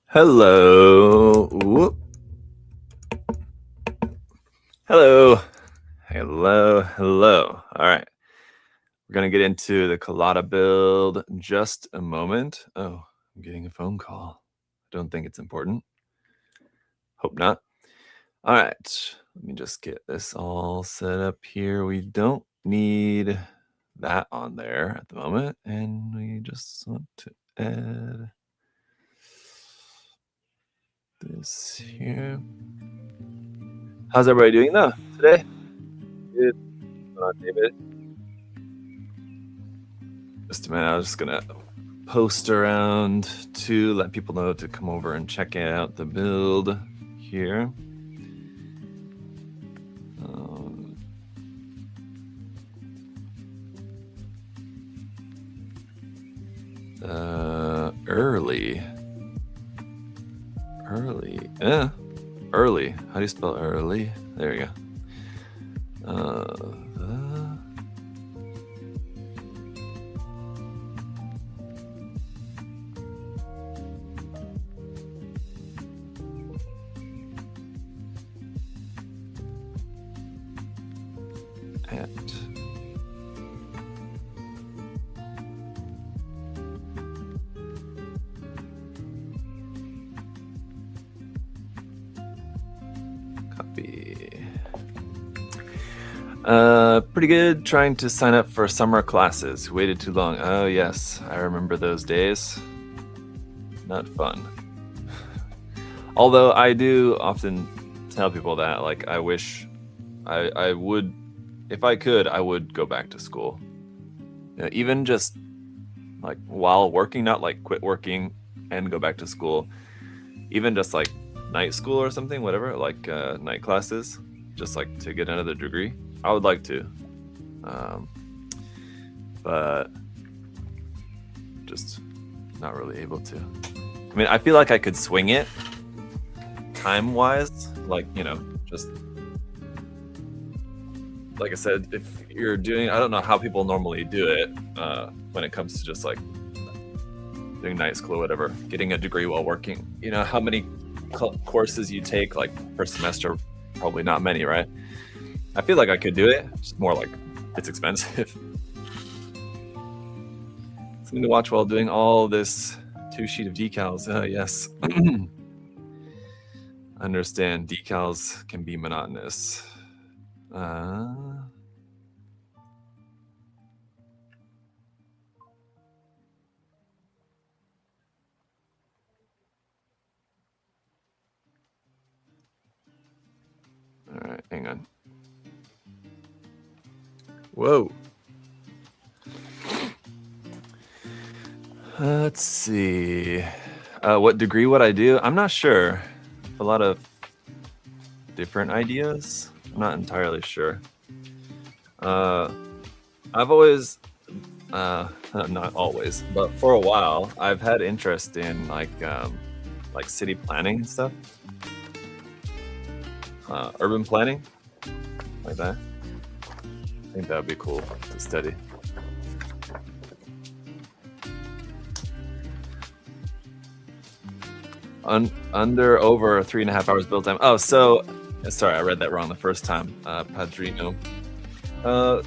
Hello. Whoop. Hello. Hello. All right. We're going to get into the Colada build in just a moment. Oh, I'm getting a phone call. Don't think it's important. Hope not. All right. Let me just get this all set up here. We don't need that on there at the moment. And we just want to add this here. How's everybody doing though today? Good. What's going on, David? Just a minute. I was just gonna post around to let people know to come over and check out the build here. Early. How do you spell early? There you go. Pretty good. Trying to sign up for summer classes. Waited too long. Oh yes, I remember those days. Not fun. Although I do often tell people that, like, I wish I would, if I could, I would go back to school. You know, even just like while working, not like quit working and go back to school. Even just like night school or something, whatever, like night classes, just like to get another degree. I would like to, but just not really able to. I mean, I feel like I could swing it time-wise, like, you know, just like I said, if you're doing, I don't know how people normally do it when it comes to just like doing night school or whatever, getting a degree while working. You know, how many courses you take like per semester? Probably not many, right? I feel like I could do it. It's more like it's expensive. Something to watch while doing all this 2-sheet of decals. Yes. Understand decals can be monotonous. All right, hang on. Whoa. Let's see. What degree would I do? I'm not sure. A lot of different ideas. I'm not entirely sure. I've always, not always, but for a while, I've had interest in like city planning and stuff. Urban planning, like that. I think that would be cool to study. Under over 3.5 hours build time. Oh, so sorry, I read that wrong the first time. Padrino.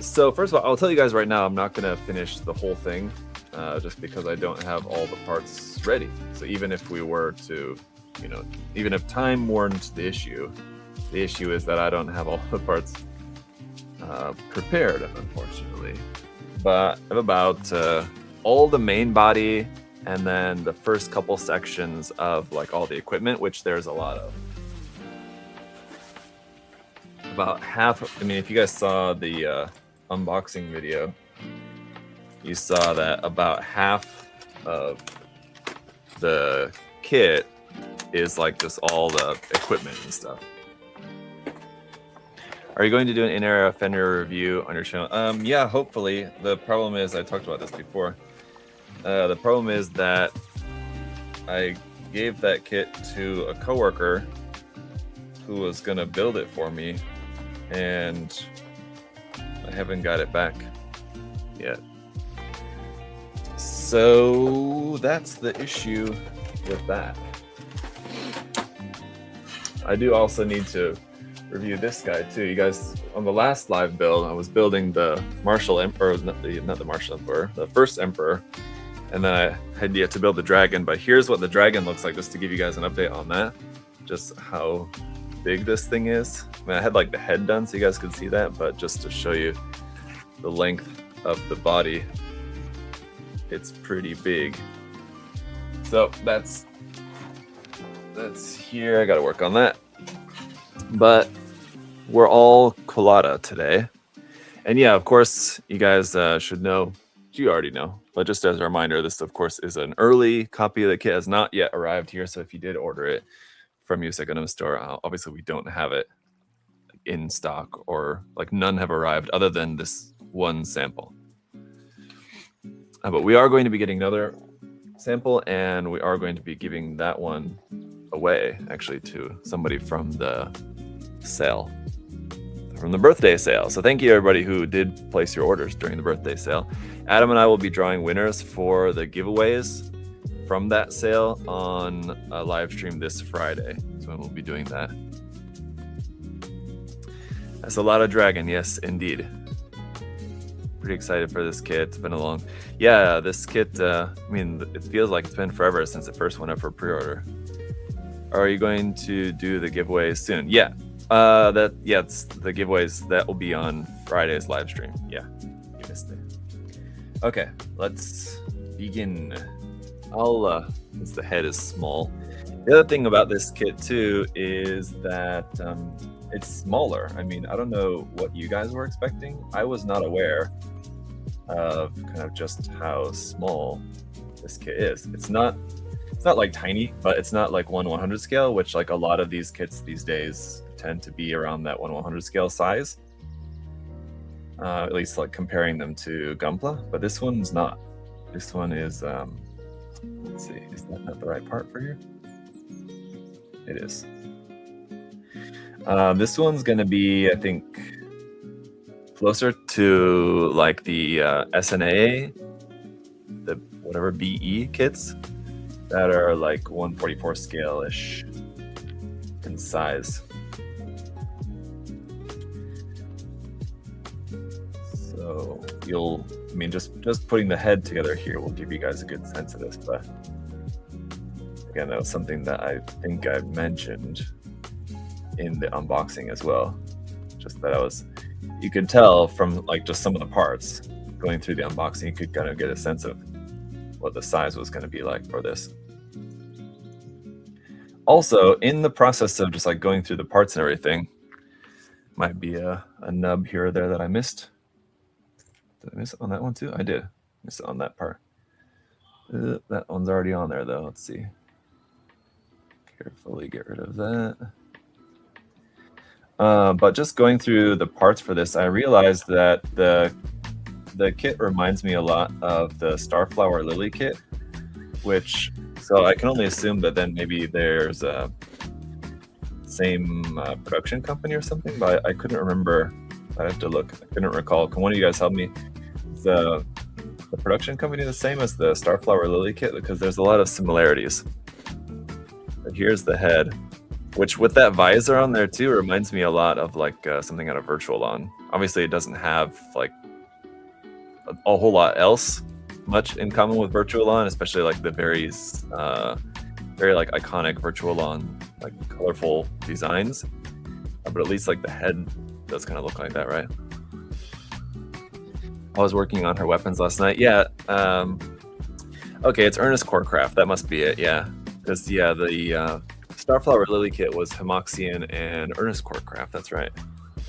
So first of all, I'll tell you guys right now, I'm not gonna finish the whole thing, just because I don't have all the parts ready. So even if we were to, you know, even if time weren't the issue is that I don't have all the parts prepared, unfortunately. But I have about all the main body, and then the first couple sections of like all the equipment, which there's a lot of. About half, I mean, if you guys saw the unboxing video, you saw that about half of the kit is like just all the equipment and stuff. Are you going to do an in-era Fender review on your channel? Yeah, hopefully. The problem is, I talked about this before. The problem is that I gave that kit to a coworker who was gonna build it for me, and I haven't got it back yet. So that's the issue with that. I do also need to review this guy too. You guys, on the last live build, I was building the Martial Emperor, not the Martial Emperor, the first Emperor, and then I had yet to build the dragon. But here's what the dragon looks like, just to give you guys an update on that, just how big this thing is. I mean, I had like the head done so you guys could see that, but just to show you the length of the body, it's pretty big. So that's here. I got to work on that. But we're all Colada today. And yeah, of course, you guys should know, you already know, but just as a reminder, this of course is an early copy of the kit, has not yet arrived here. So if you did order it from USAGTV store, obviously we don't have it in stock, or like none have arrived other than this one sample. But we are going to be getting another sample, and we are going to be giving that one away actually to somebody from the sale, from the birthday sale. So thank you everybody who did place your orders during the birthday sale. Adam and I will be drawing winners for the giveaways from that sale on a live stream this Friday. So we'll be doing that. That's a lot of dragon, yes indeed. Pretty excited for this kit. It's been a long, yeah, this kit, I mean, it feels like it's been forever since it first went up for pre-order. Are you going to do the giveaways soon? Yeah, it's the giveaways that will be on Friday's live stream. Yeah, you missed it. Okay, let's begin. Since the head is small. The other thing about this kit too is that it's smaller. I mean, I don't know what you guys were expecting. I was not aware of kind of just how small this kit is. It's not like tiny, but it's not like 1/100 scale, which like a lot of these kits these days tend to be around that 1/100 scale size. At least like comparing them to Gunpla, but this one's not. This one is, let's see, is that not the right part for here? It is. This one's gonna be, I think, closer to like the SNA, the whatever BE kits that are like 144 scale-ish in size. So I mean, just putting the head together here will give you guys a good sense of this. But again, that was something that I think I mentioned in the unboxing as well. Just that you could tell from like just some of the parts going through the unboxing, you could kind of get a sense of what the size was going to be like for this. Also, in the process of just like going through the parts and everything, might be a nub here or there that I missed. Did I miss it on that one too? I did miss it on that part. That one's already on there though. Let's see. Carefully get rid of that. But just going through the parts for this, I realized that the kit reminds me a lot of the Starflower Lily kit, which, so I can only assume that then maybe there's a same production company or something, but I couldn't remember. I have to look. I couldn't recall. Can one of you guys help me? Is the production company the same as the Starflower Lily kit? Because there's a lot of similarities. But here's the head, which with that visor on there too reminds me a lot of like something out of Virtualon. Obviously, it doesn't have like a whole lot else much in common with Virtualon, especially like the very like iconic Virtualon like colorful designs. But at least like the head does kind of look like that, right? I was working on her weapons last night. Yeah. Okay, it's Earnestcore craft. That must be it. Yeah, because yeah, the Starflower Lily kit was Hamoxian and Earnestcore craft. That's right.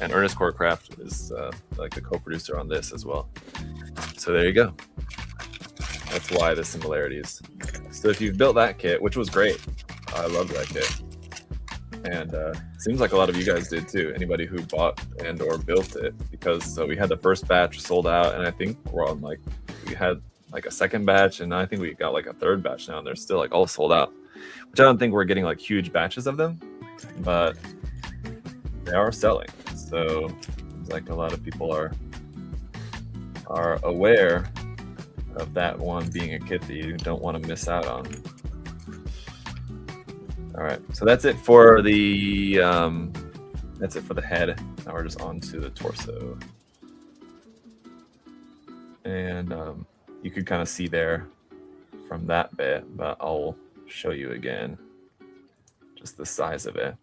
And Earnestcore craft is like the co-producer on this as well. So there you go. That's why the similarities. So if you've built that kit, which was great, I love that kit. And seems like a lot of you guys did too. Anybody who bought and or built it, because we had the first batch sold out, and I think we're on like, we had like a second batch, and I think we got like a third batch now, and they're still like all sold out. Which I don't think we're getting like huge batches of them, but they are selling. So seems like a lot of people are aware of that one being a kit that you don't want to miss out on. All right, so that's it for the head. Now we're just on to the torso. And you could kind of see there from that bit, but I'll show you again just the size of it.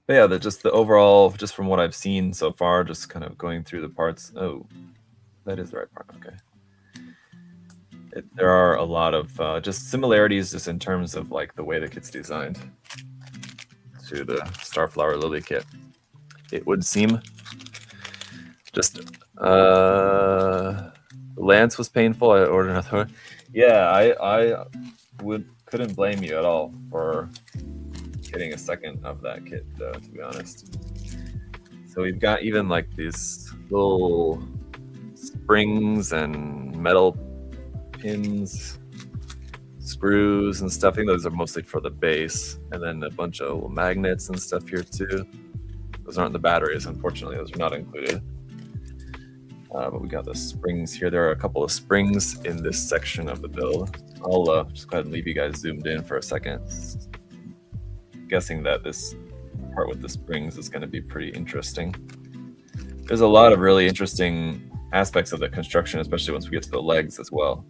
But yeah, just the overall, just from what I've seen so far, just kind of going through the parts. Oh, that is the right part. Okay. There are a lot of just similarities just in terms of like the way the kit's designed to the Starflower Lily kit. It would seem. Just Lance was painful. I ordered another one. Yeah, I couldn't blame you at all for getting a second of that kit, though, to be honest. So we've got even like these little springs and metal pins, screws and stuff. I think those are mostly for the base, and then a bunch of little magnets and stuff here too. Those aren't the batteries, unfortunately. Those are not included. But we got the springs here. There are a couple of springs in this section of the build. I'll just go ahead and leave you guys zoomed in for a second. Guessing that this part with the springs is going to be pretty interesting. There's a lot of really interesting aspects of the construction, especially once we get to the legs as well,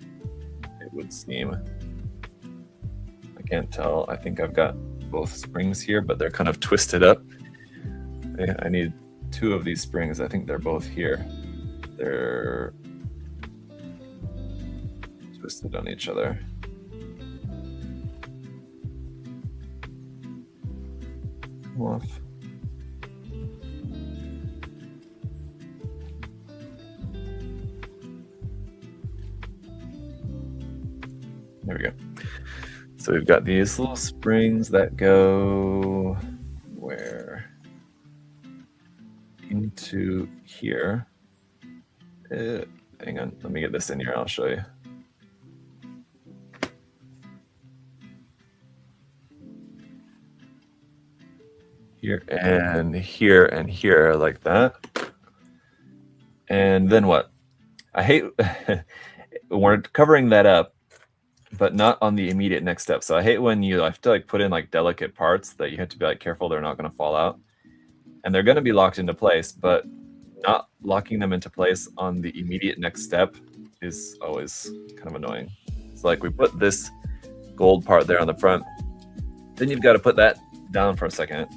it would seem. I can't tell. I think I've got both springs here, but they're kind of twisted up. I need two of these springs. I think they're both here. They're twisted on each other. Come off. There we go. So we've got these little springs that go where? Into here. Hang on, let me get this in here. I'll show you. Here and here and here, like that. And then what? I hate we're covering that up, but not on the immediate next step. So I hate when you have to like put in like delicate parts that you have to be like careful they're not going to fall out. And they're going to be locked into place, but not locking them into place on the immediate next step is always kind of annoying. It's like we put this gold part there on the front, then you've got to put that down for a second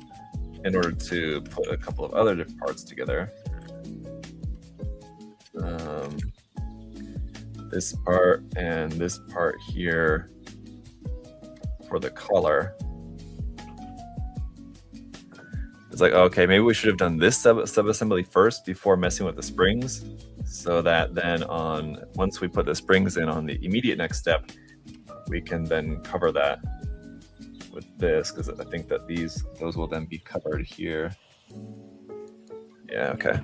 in order to put a couple of other different parts together. This part and this part here for the collar. It's like, okay, maybe we should have done this sub-assembly first before messing with the springs, so that then once we put the springs in on the immediate next step, we can then cover that with this, because I think that those will then be covered here. Yeah, okay.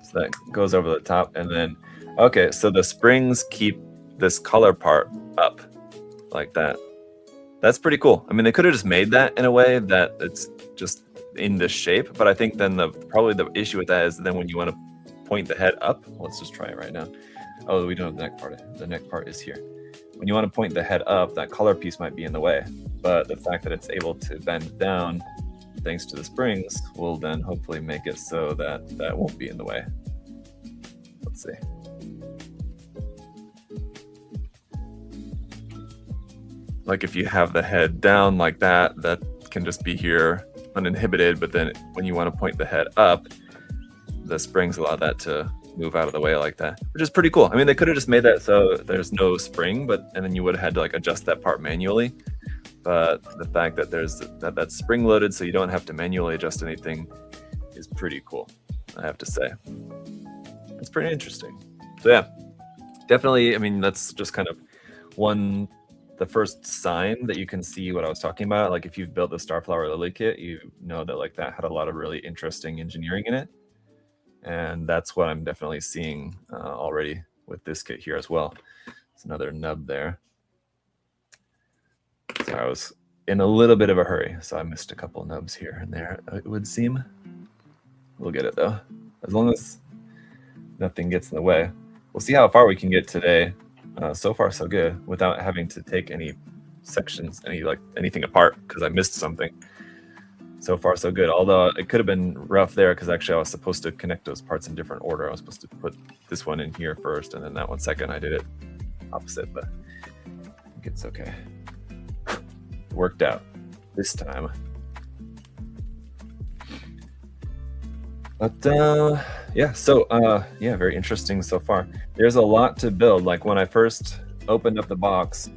So that goes over the top, and then, okay, so the springs keep this color part up like that. That's pretty cool. I mean, they could have just made that in a way that it's just in this shape, but I think then probably the issue with that is then when you want to point the head up, let's just try it right now. Oh, we don't have the neck part. The neck part is here. When you want to point the head up, that collar piece might be in the way, but the fact that it's able to bend down thanks to the springs will then hopefully make it so that that won't be in the way. Let's see. Like if you have the head down like that, that can just be here uninhibited, but then when you want to point the head up, the springs allow that to move out of the way like that, which is pretty cool. I mean, they could have just made that so there's no spring, and then you would have had to like adjust that part manually. But the fact that there's that's spring loaded, so you don't have to manually adjust anything, is pretty cool, I have to say. It's pretty interesting. So yeah, definitely. I mean, that's just kind of the first sign that you can see what I was talking about. Like if you've built the Starflower Lily kit, you know that like that had a lot of really interesting engineering in it. And that's what I'm definitely seeing already with this kit here as well. It's another nub there. So I was in a little bit of a hurry, so I missed a couple of nubs here and there, it would seem. We'll get it though. As long as nothing gets in the way. We'll see how far we can get today. So far, so good, without having to take any sections, anything apart because I missed something. So far, so good. Although it could have been rough there because actually I was supposed to connect those parts in different order. I was supposed to put this one in here first and then that one second. I did it opposite, but I think it's okay. It worked out this time. But yeah, so yeah, very interesting so far. There's a lot to build. Like when I first opened up the box,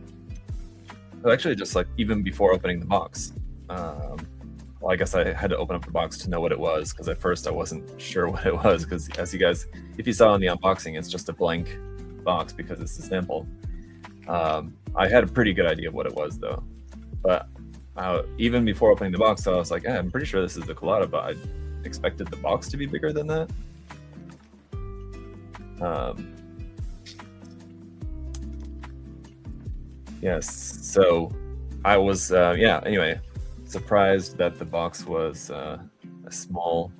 well, actually just like even before opening the box, well, I guess I had to open up the box to know what it was because at first I wasn't sure what it was because as you guys, if you saw in the unboxing, it's just a blank box because it's a sample. I had a pretty good idea of what it was though, but even before opening the box, I was like, I'm pretty sure this is the Colada, but I expected the box to be bigger than that. Yes, so I was anyway, surprised that the box was as small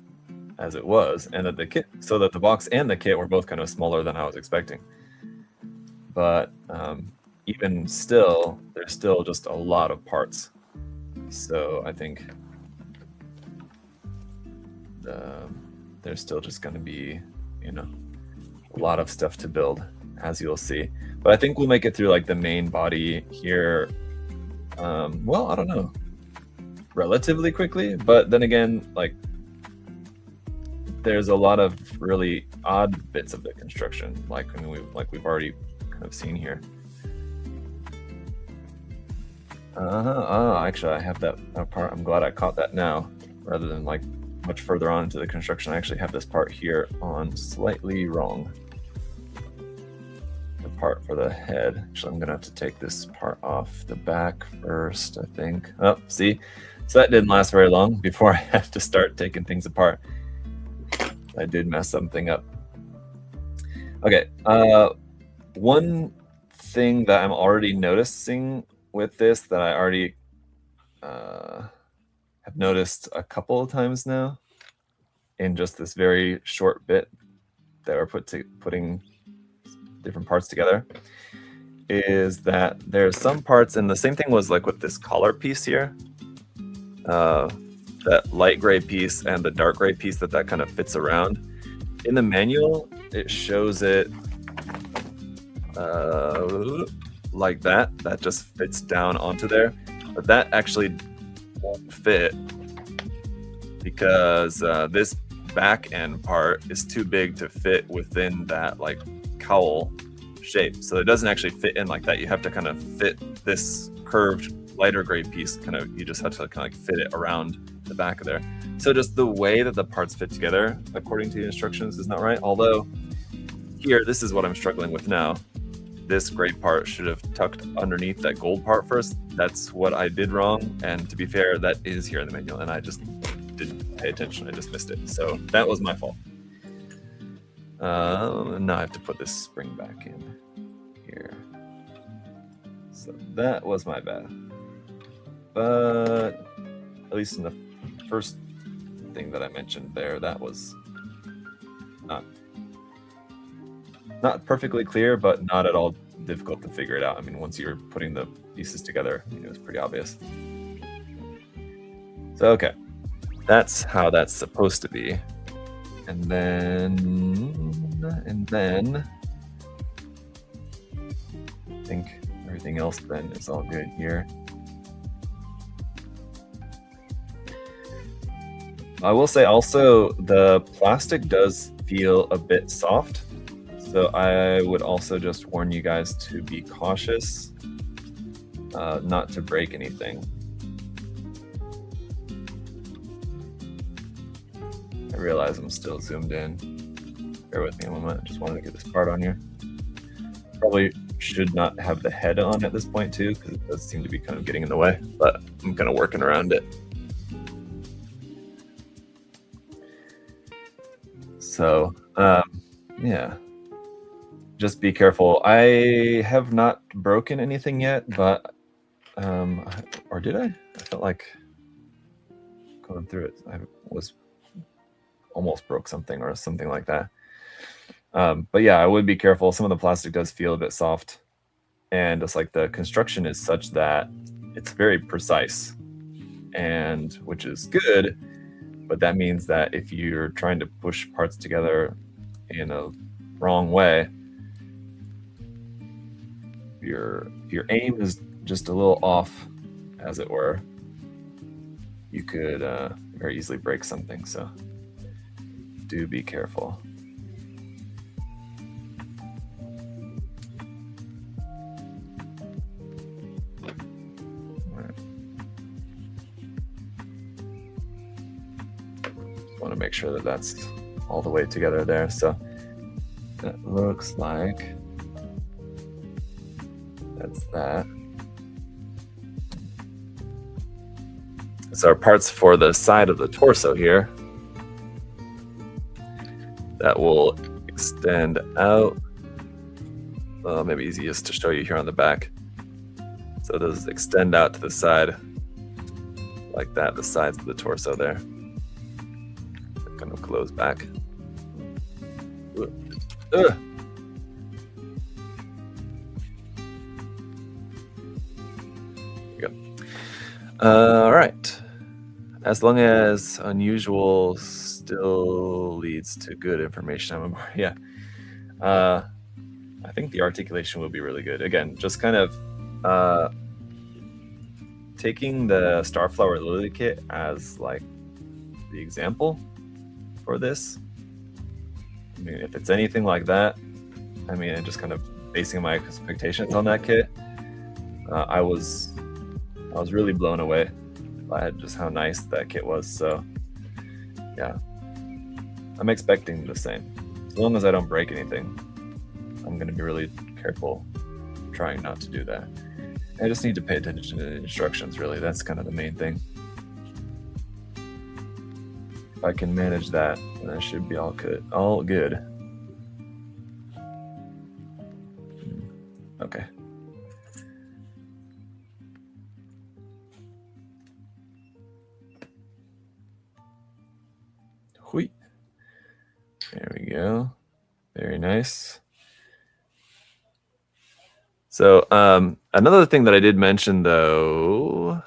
as it was, and that the box and the kit were both kind of smaller than I was expecting. But even still, there's still just a lot of parts. So I think there's still just going to be, a lot of stuff to build, as you'll see. But I think we'll make it through like the main body here. Well, I don't know, relatively quickly. But then again, like there's a lot of really odd bits of the construction, like we've already kind of seen here. Actually, I have that part. I'm glad I caught that now, rather than like much further on into the construction. I actually have this part here on slightly wrong. The part for the head. Actually, I'm gonna have to take this part off the back first, I think. Oh, see? So that didn't last very long before I had to start taking things apart. I did mess something up. Okay, one thing that I'm already noticing with this that I already have noticed a couple of times now in just this very short bit that we're putting different parts together is that there's some parts, and the same thing was like with this collar piece here, that light gray piece and the dark gray piece that kind of fits around. In the manual, it shows it like that just fits down onto there, but that actually won't fit because this back end part is too big to fit within that like cowl shape, so it doesn't actually fit in like that. You have to kind of fit this curved lighter gray piece, you just have to kind of like fit it around the back of there. So just the way that the parts fit together according to the instructions is not right. Although here, this is what I'm struggling with now. This gray part should have tucked underneath that gold part first. That's what I did wrong. And to be fair, that is here in the manual, and I just didn't pay attention. I just missed it. So that was my fault. Now I have to put this spring back in here. So that was my bad. But at least in the first thing that I mentioned there, that was not perfectly clear, but not at all difficult to figure it out. I mean, once you're putting the pieces together, it was pretty obvious. So, okay, that's how that's supposed to be. And then I think everything else then is all good here. I will say also the plastic does feel a bit soft. So I would also just warn you guys to be cautious, not to break anything. I realize I'm still zoomed in. Bear with me a moment. I just wanted to get this part on here. Probably should not have the head on at this point too, because it does seem to be kind of getting in the way, but I'm kind of working around it. So, yeah. Just be careful. I have not broken anything yet, but or did I? I felt like going through it, I was almost broke something or something like that. But yeah, I would be careful. Some of the plastic does feel a bit soft, and just like the construction is such that it's very precise, and which is good, but that means that if you're trying to push parts together in a wrong way, if your aim is just a little off, as it were, you could very easily break something. So do be careful. Want to make sure that that's all the way together there. So that looks like that's that. So our parts for the side of the torso here that will extend out. Well, maybe easiest to show you here on the back. So those extend out to the side like that, the sides of the torso there. They're going to close back. All right. As long as unusual still leads to good information, yeah. I think the articulation will be really good. Again, just kind of taking the Starflower Lily kit as like the example for this. I mean, if it's anything like that, I mean, and just kind of basing my expectations on that kit, I was really blown away by just how nice that kit was. So yeah, I'm expecting the same. As long as I don't break anything, I'm going to be really careful trying not to do that. I just need to pay attention to the instructions, really. That's kind of the main thing. If I can manage that, then I should be all good. Okay. Hui. There we go. Very nice. So another thing that I did mention, though,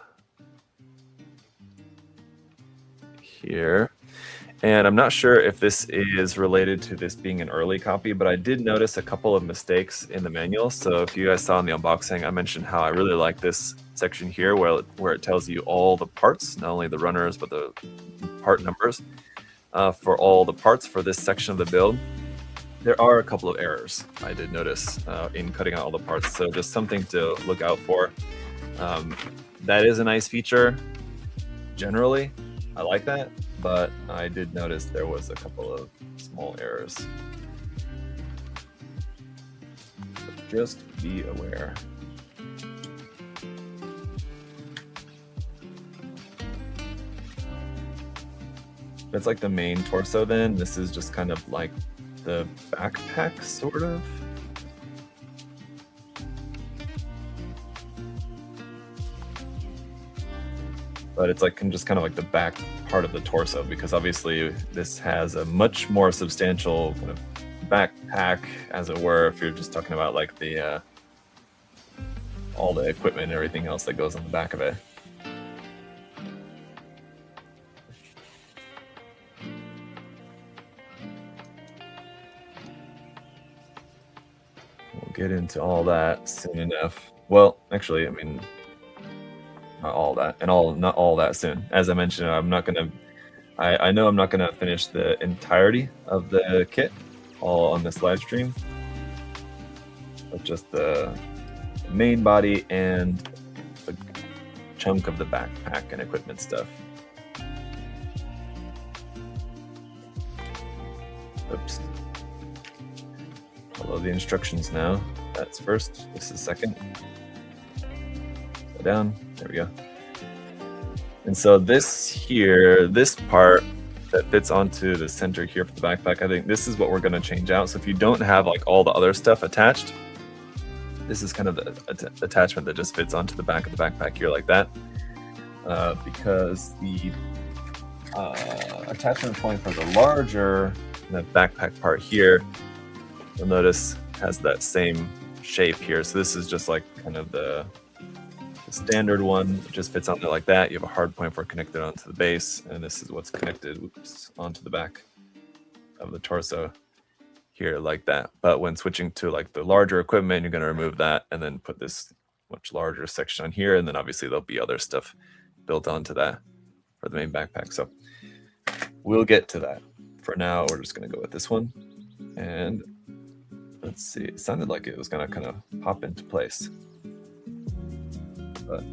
here, and I'm not sure if this is related to this being an early copy, but I did notice a couple of mistakes in the manual. So if you guys saw in the unboxing, I mentioned how I really like this section here where it tells you all the parts, not only the runners, but the part numbers for all the parts for this section of the build. There are a couple of errors I did notice in cutting out all the parts, so just something to look out for. That is a nice feature. Generally, I like that, but I did notice there was a couple of small errors. So just be aware. That's like the main torso then. This is just kind of like the backpack, sort of. But it's like just kind of like the back part of the torso, because obviously this has a much more substantial kind of backpack, as it were, if you're just talking about like the all the equipment and everything else that goes on the back of it. Get into all that soon enough. Well, actually, I mean, not all that, and not all that soon. As I mentioned, I'm not gonna. I know I'm not gonna finish the entirety of the kit all on this live stream, but just the main body and a chunk of the backpack and equipment stuff. Oops. Follow the instructions now. That's first. This is second. Go down. There we go. And so this here, this part that fits onto the center here for the backpack, I think this is what we're going to change out. So if you don't have like all the other stuff attached, this is kind of the attachment that just fits onto the back of the backpack here like that. Because the attachment point for the larger backpack part here, you'll notice has that same shape here. So this is just like kind of the standard one just fits on there like that. You have a hard point for connected onto the base, and this is what's connected onto the back of the torso here like that. But when switching to like the larger equipment, you're going to remove that and then put this much larger section on here, and then obviously there'll be other stuff built onto that for the main backpack. So we'll get to that. For now, we're just going to go with this one. And let's see, it sounded like it was going to kind of pop into place, but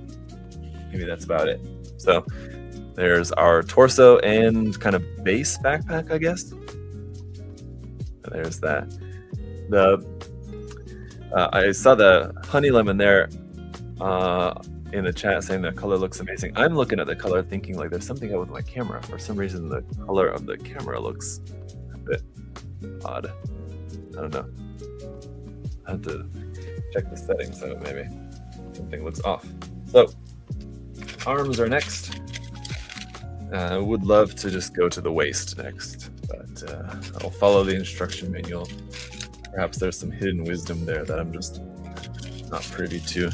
maybe that's about it. So there's our torso and kind of base backpack, I guess. And there's that. I saw the honey lemon there in the chat saying the color looks amazing. I'm looking at the color thinking like there's something up with my camera. For some reason, the color of the camera looks a bit odd. I don't know. I have to check the settings out. Maybe something looks off. So arms are next. I would love to just go to the waist next, but I'll follow the instruction manual. Perhaps there's some hidden wisdom there that I'm just not privy to.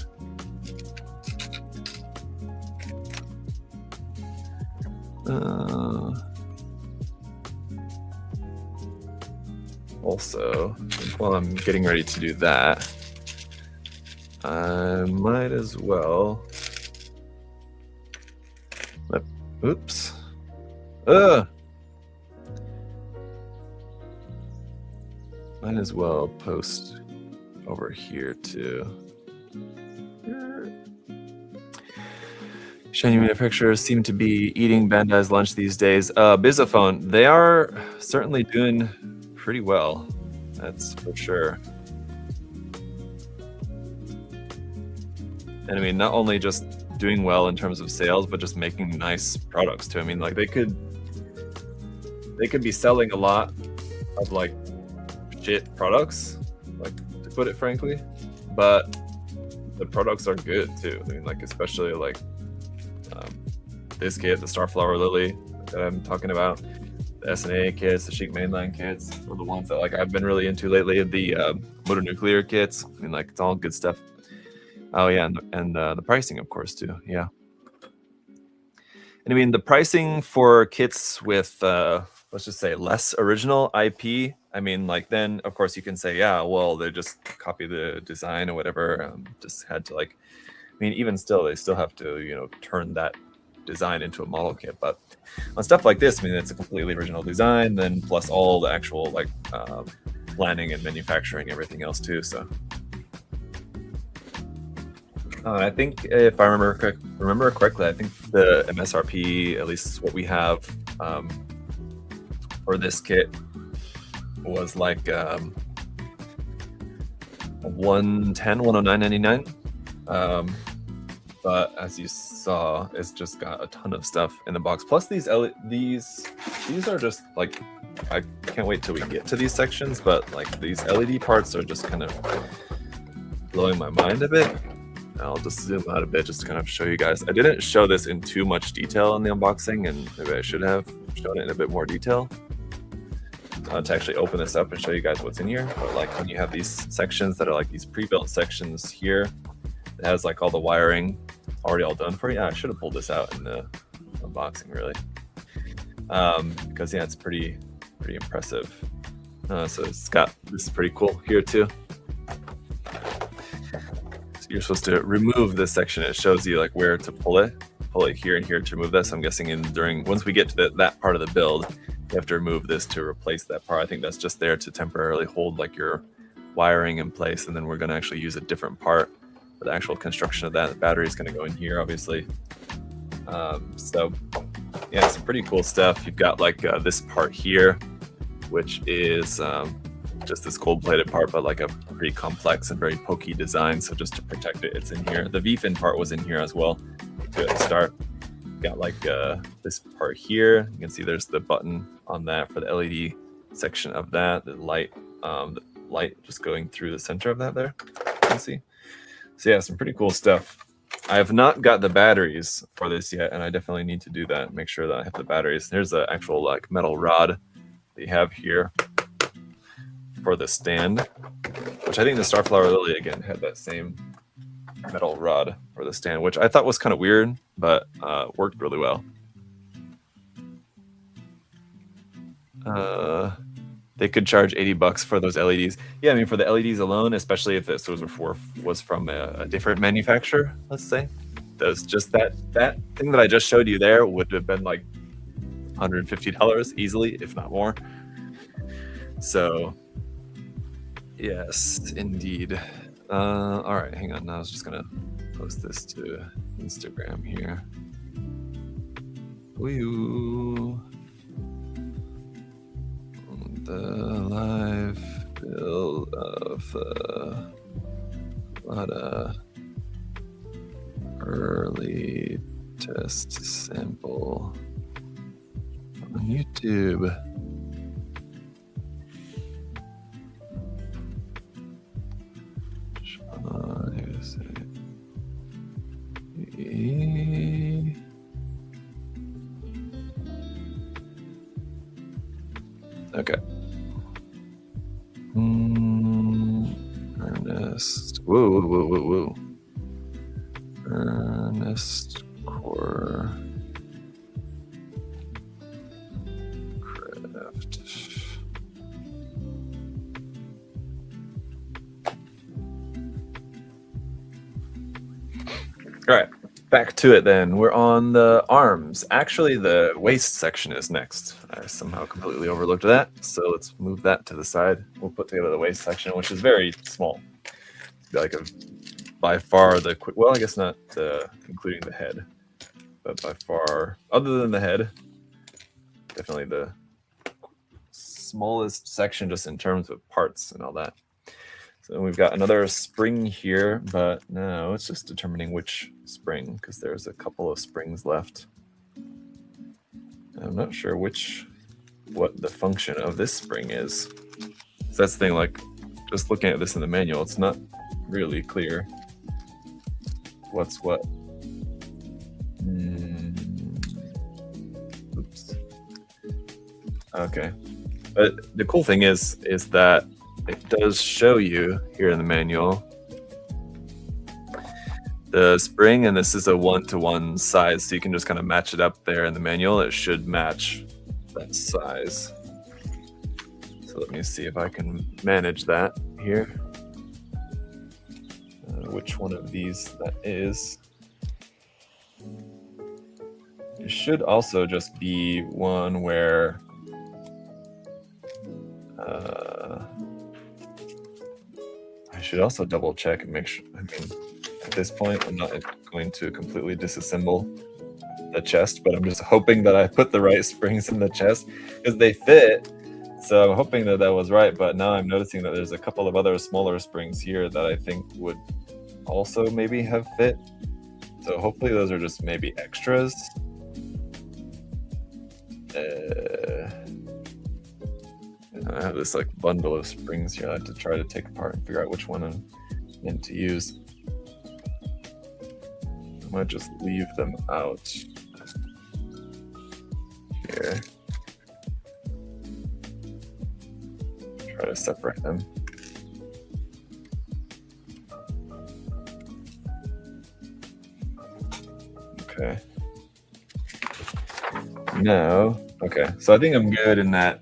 Also, while I'm getting ready to do that, I might as well. Oops. Might as well post over here too. Shiny manufacturers seem to be eating Bandai's lunch these days. Bizophone, they are certainly doing pretty well. That's for sure. And I mean, not only just doing well in terms of sales, but just making nice products too. I mean, like they could be selling a lot of like shit products, like to put it frankly, but the products are good too. I mean, like especially like this kit, the Starflower Lily that I'm talking about, the SNA kits, the Chic Mainline kits, are the ones that like I've been really into lately. The Motor Nuclear kits. I mean, like it's all good stuff. Oh yeah, and the pricing, of course, too. Yeah. And I mean, the pricing for kits with let's just say less original IP. I mean, like then of course you can say, yeah, well, they just copy the design or whatever. Just had to like, I mean, even still, they still have to turn that design into a model kit. But on stuff like this, I mean, it's a completely original design, then plus all the actual like planning and manufacturing, everything else too. So. I think if I remember correctly, I think the MSRP, at least what we have for this kit, was like $109.99. But as you saw, it's just got a ton of stuff in the box. Plus these are just like, I can't wait till we get to these sections, but like these LED parts are just kind of blowing my mind a bit. I'll just zoom out a bit just to kind of show you guys. I didn't show this in too much detail in the unboxing, and maybe I should have shown it in a bit more detail to actually open this up and show you guys what's in here. But like when you have these sections that are like these pre-built sections here, it has like all the wiring already all done for you. Yeah, I should have pulled this out in the unboxing really, because yeah, it's pretty impressive. So it's got this is pretty cool here too. You're supposed to remove this section. It shows you like where to pull it here and here to remove this. I'm guessing once we get to that part of the build, you have to remove this to replace that part. I think that's just there to temporarily hold like your wiring in place, and then we're going to actually use a different part for the actual construction of that. The battery is going to go in here, obviously. So yeah, some pretty cool stuff. You've got like this part here, which is just this cold-plated part, but like a pretty complex and very pokey design. So just to protect it, it's in here. The V-fin part was in here as well at the start. Got like this part here. You can see there's the button on that for the LED section of that. The light just going through the center of that there. You can see. So yeah, some pretty cool stuff. I have not got the batteries for this yet, and I definitely need to do that. Make sure that I have the batteries. There's the actual like metal rod that you have here for the stand, which I think the Starflower Lily again had that same metal rod for the stand, which I thought was kind of weird, but worked really well. They could charge $80 for those LEDs. Yeah, I mean, for the LEDs alone, especially if this was from a different manufacturer, let's say, there's just that thing that I just showed you there would have been like $150 easily, if not more. So, yes, indeed. All right, hang on. Now I was just gonna post this to Instagram here. Woo! The live build of the Colada early test sample on YouTube. Okay. Earnest. Whoa. Earnestcore craft. All right, back to it then. We're on the arms. Actually, the waist section is next. I somehow completely overlooked that, so let's move that to the side. We'll put together the waist section, which is very small. Like by far the well, I guess not including the head, but by far, other than the head, definitely the smallest section just in terms of parts and all that. So we've got another spring here, but now it's just determining which spring, because there's a couple of springs left. I'm not sure what the function of this spring is. So that's the thing, like, just looking at this in the manual, it's not really clear what's what. Oops. Okay. But the cool thing is that it does show you here in the manual the spring, and this is a 1-to-1 size, so you can just kind of match it up there in the manual. It should match that size. So let me see if I can manage that here. Which one of these that is. It should also just be one where I should also double check and make sure. I mean, at this point, I'm not going to completely disassemble the chest, but I'm just hoping that I put the right springs in the chest because they fit. So I'm hoping that was right, but now I'm noticing that there's a couple of other smaller springs here that I think would also maybe have fit. So hopefully those are just maybe extras. I have this like bundle of springs here I have to try to take apart and figure out which one I'm meant to use. I might just leave them out here. Try to separate them. Okay. Now, okay, so I think I'm good in that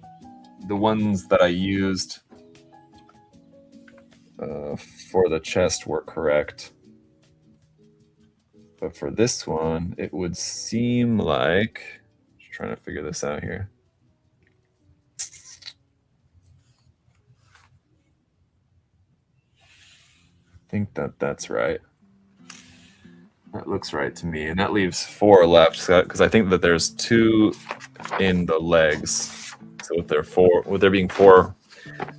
the ones that I used for the chest were correct. But for this one, it would seem like, just trying to figure this out here. I think that's right. That looks right to me, and that leaves 4 left because I think that there's 2 in the legs. So with there being 4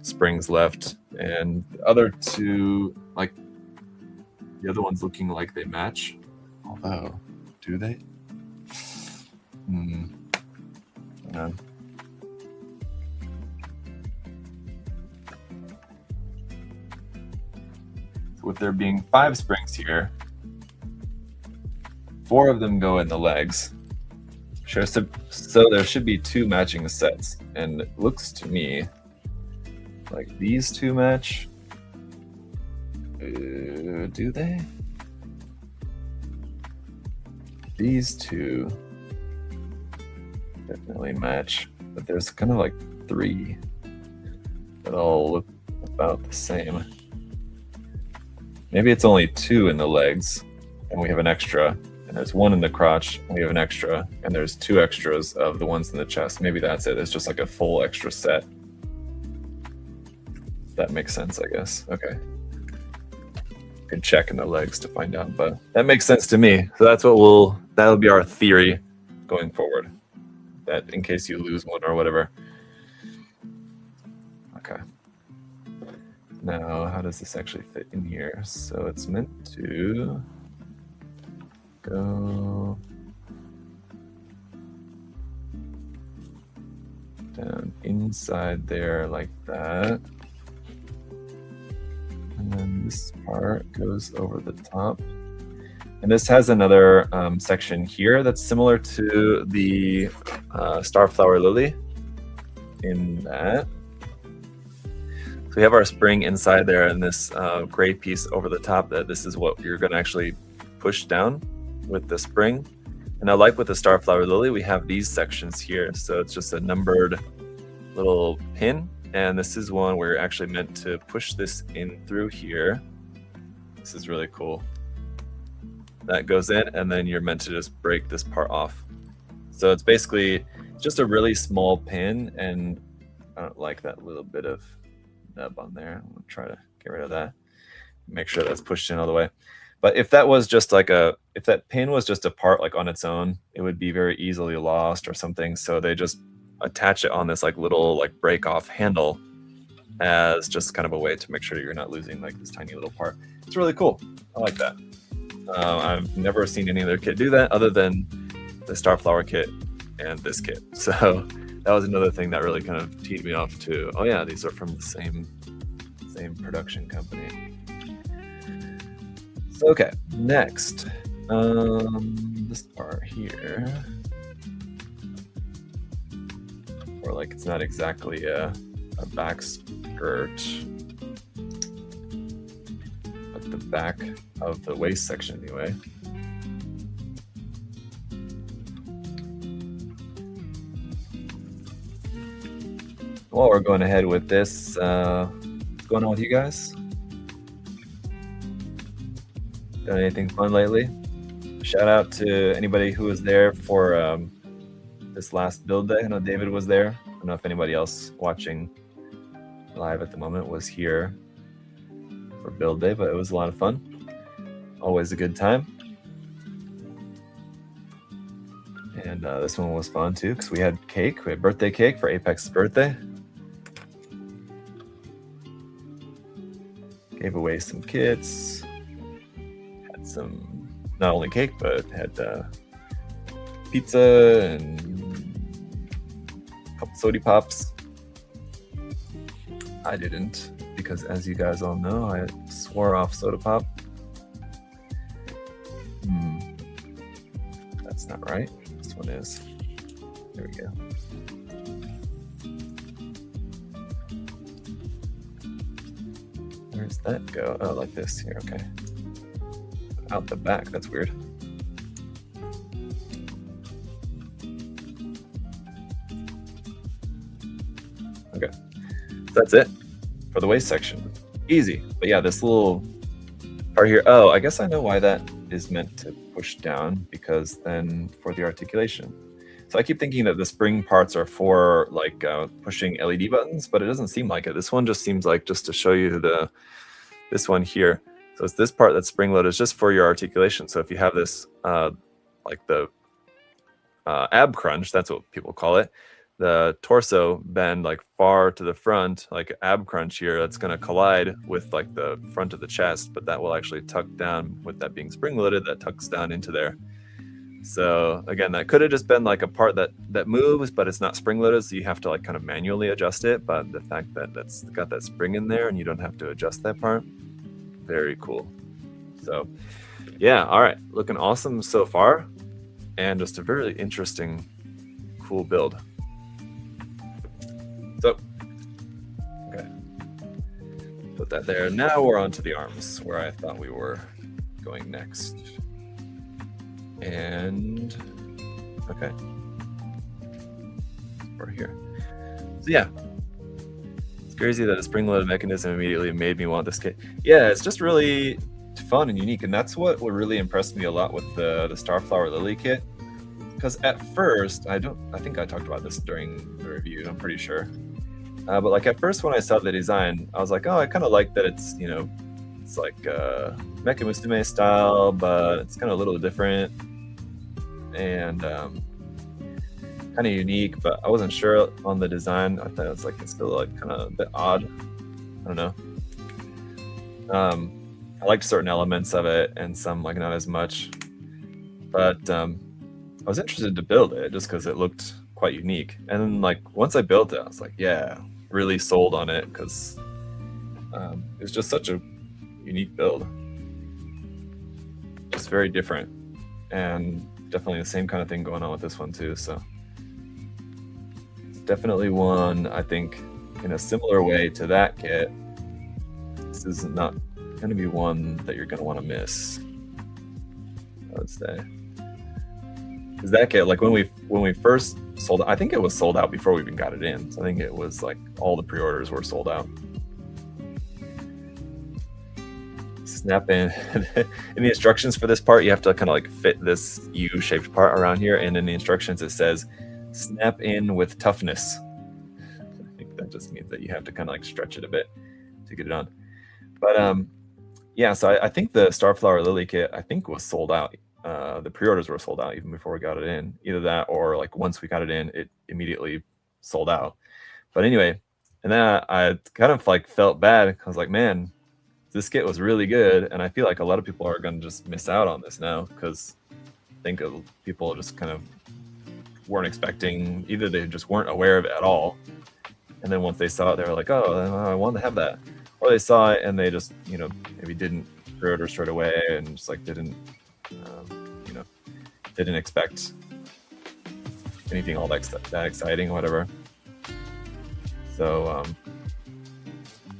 springs left, and the other 2, like the other ones, looking like they match. Although, do they? Yeah. So with there being 5 springs here, 4 of them go in the legs. Sure, so there should be 2 matching sets, and it looks to me like these 2 match. Do they? these two definitely match, but there's kind of like 3 that all look about the same. Maybe it's only 2 in the legs, and we have an extra, and there's 1 in the crotch, and we have an extra, and there's 2 extras of the ones in the chest. Maybe that's it. It's just like a full extra set. That makes sense, I guess. Okay. Could check in the legs to find out, but that makes sense to me. So that's what that'll be our theory going forward. That in case you lose one or whatever. Okay. Now, how does this actually fit in here? So it's meant to go down inside there like that. And then this part goes over the top. And this has another section here that's similar to the Starflower Lily in that. So we have our spring inside there and this gray piece over the top that this is what you're going to actually push down with the spring. And I like with the Starflower Lily, we have these sections here. So it's just a numbered little pin. And this is one where you're actually meant to push this in through here. This is really cool. That goes in, and then you're meant to just break this part off. So it's basically just a really small pin, and I don't like that little bit of nub on there. I'm gonna try to get rid of that. Make sure that's pushed in all the way. But if that was just like if that pin was just a part like on its own, it would be very easily lost or something. So they just attach it on this like little like break off handle as just kind of a way to make sure you're not losing like this tiny little part. It's really cool. I like that. I've never seen any other kit do that other than the Starflower kit and this kit. So that was another thing that really kind of teed me off to, oh yeah, these are from the same production company. So okay, next, this part here, or like it's not exactly a back skirt, but the back of the waist section anyway. While we're going ahead with this, what's going on with you guys? Done anything fun lately? Shout out to anybody who was there for this last build day. I know David was there. I don't know if anybody else watching live at the moment was here for build day, but it was a lot of fun. Always a good time. And this one was fun too, because we had cake. We had birthday cake for Apex's birthday. Gave away some kits. Had some, not only cake, but had pizza and a couple soda pops. I didn't, because as you guys all know, I swore off soda pop. That's not right. This one is. There we go. Where's that go? Oh, like this here. Okay. Out the back. That's weird. Okay. That's it for the waist section. Easy. But yeah, this little part here. Oh, I guess I know why that is meant to push down, because then for the articulation. So I keep thinking that the spring parts are for like pushing LED buttons, but it doesn't seem like it. This one just seems like just to show you this one here. So it's this part that's spring loaded is just for your articulation. So if you have this like the ab crunch, that's what people call it, the torso bend like far to the front, like ab crunch here, that's going to collide with like the front of the chest, but that will actually tuck down. With that being spring loaded, that tucks down into there. So again, that could have just been like a part that moves, but it's not spring loaded, so you have to like kind of manually adjust it. But the fact that that's got that spring in there and you don't have to adjust that part, very cool. So yeah, all right, looking awesome so far, and just a very interesting, cool build. So, okay, put that there. Now we're on to the arms, where I thought we were going next. And okay, over here. So yeah, it's crazy that a spring-loaded mechanism immediately made me want this kit. Yeah, it's just really fun and unique, and that's what really impressed me a lot with the Starflower Lily kit. Because at first, I think I talked about this during the review, I'm pretty sure. But like at first when I saw the design, I was like, oh, I kind of like that it's, you know, it's like Mecha Musume style, but it's kind of a little different and kind of unique, but I wasn't sure on the design. I thought it's still like kind of a bit odd. I don't know. I liked certain elements of it and some like not as much, but I was interested to build it just because it looked quite unique. And then like once I built it, I was like, yeah, really sold on it because it was just such a unique build. Just very different, and definitely the same kind of thing going on with this one too. So it's definitely one, I think, in a similar way to that kit. This is not going to be one that you're going to want to miss, I would say. Because that kit, like when we first sold it, I think it was sold out before we even got it in. So I think it was like all the pre-orders were sold out. Snap in. In the instructions for this part, you have to kind of like fit this U-shaped part around here, and in the instructions it says snap in with toughness. I think that just means that you have to kind of like stretch it a bit to get it on. But yeah, so I think the Starflower Lily kit, I think, was sold out. The pre-orders were sold out even before we got it in. Either that or like once we got it in, it immediately sold out. But anyway, and then I kind of like felt bad. I was like, man, this kit was really good, and I feel like a lot of people are going to just miss out on this now because I think people just kind of weren't expecting, either they just weren't aware of it at all, and then once they saw it, they were like, oh, I want to have that. Or they saw it and they just, you know, maybe didn't pre-order straight away and just like didn't, you know, didn't expect anything all that exciting or whatever. So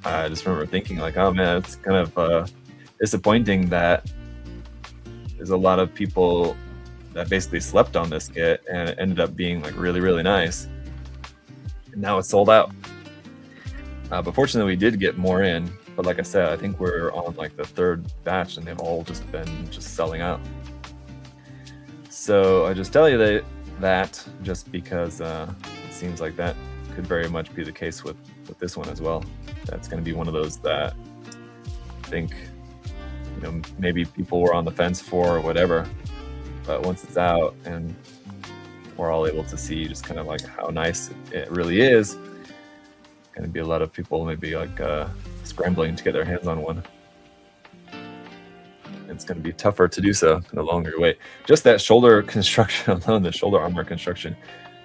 I just remember thinking like, oh man, it's kind of disappointing that there's a lot of people that basically slept on this kit and it ended up being like really, really nice. And now it's sold out. But fortunately we did get more in, but like I said, I think we're on like the third batch and they've all just been selling out. So I just tell you that just because it seems like that could very much be the case with this one as well. That's going to be one of those that I think, you know, maybe people were on the fence for or whatever, but once it's out and we're all able to see just kind of like how nice it really is, going to be a lot of people maybe like scrambling to get their hands on one. It's going to be tougher to do so the longer you wait. Just that shoulder construction alone, the shoulder armor construction,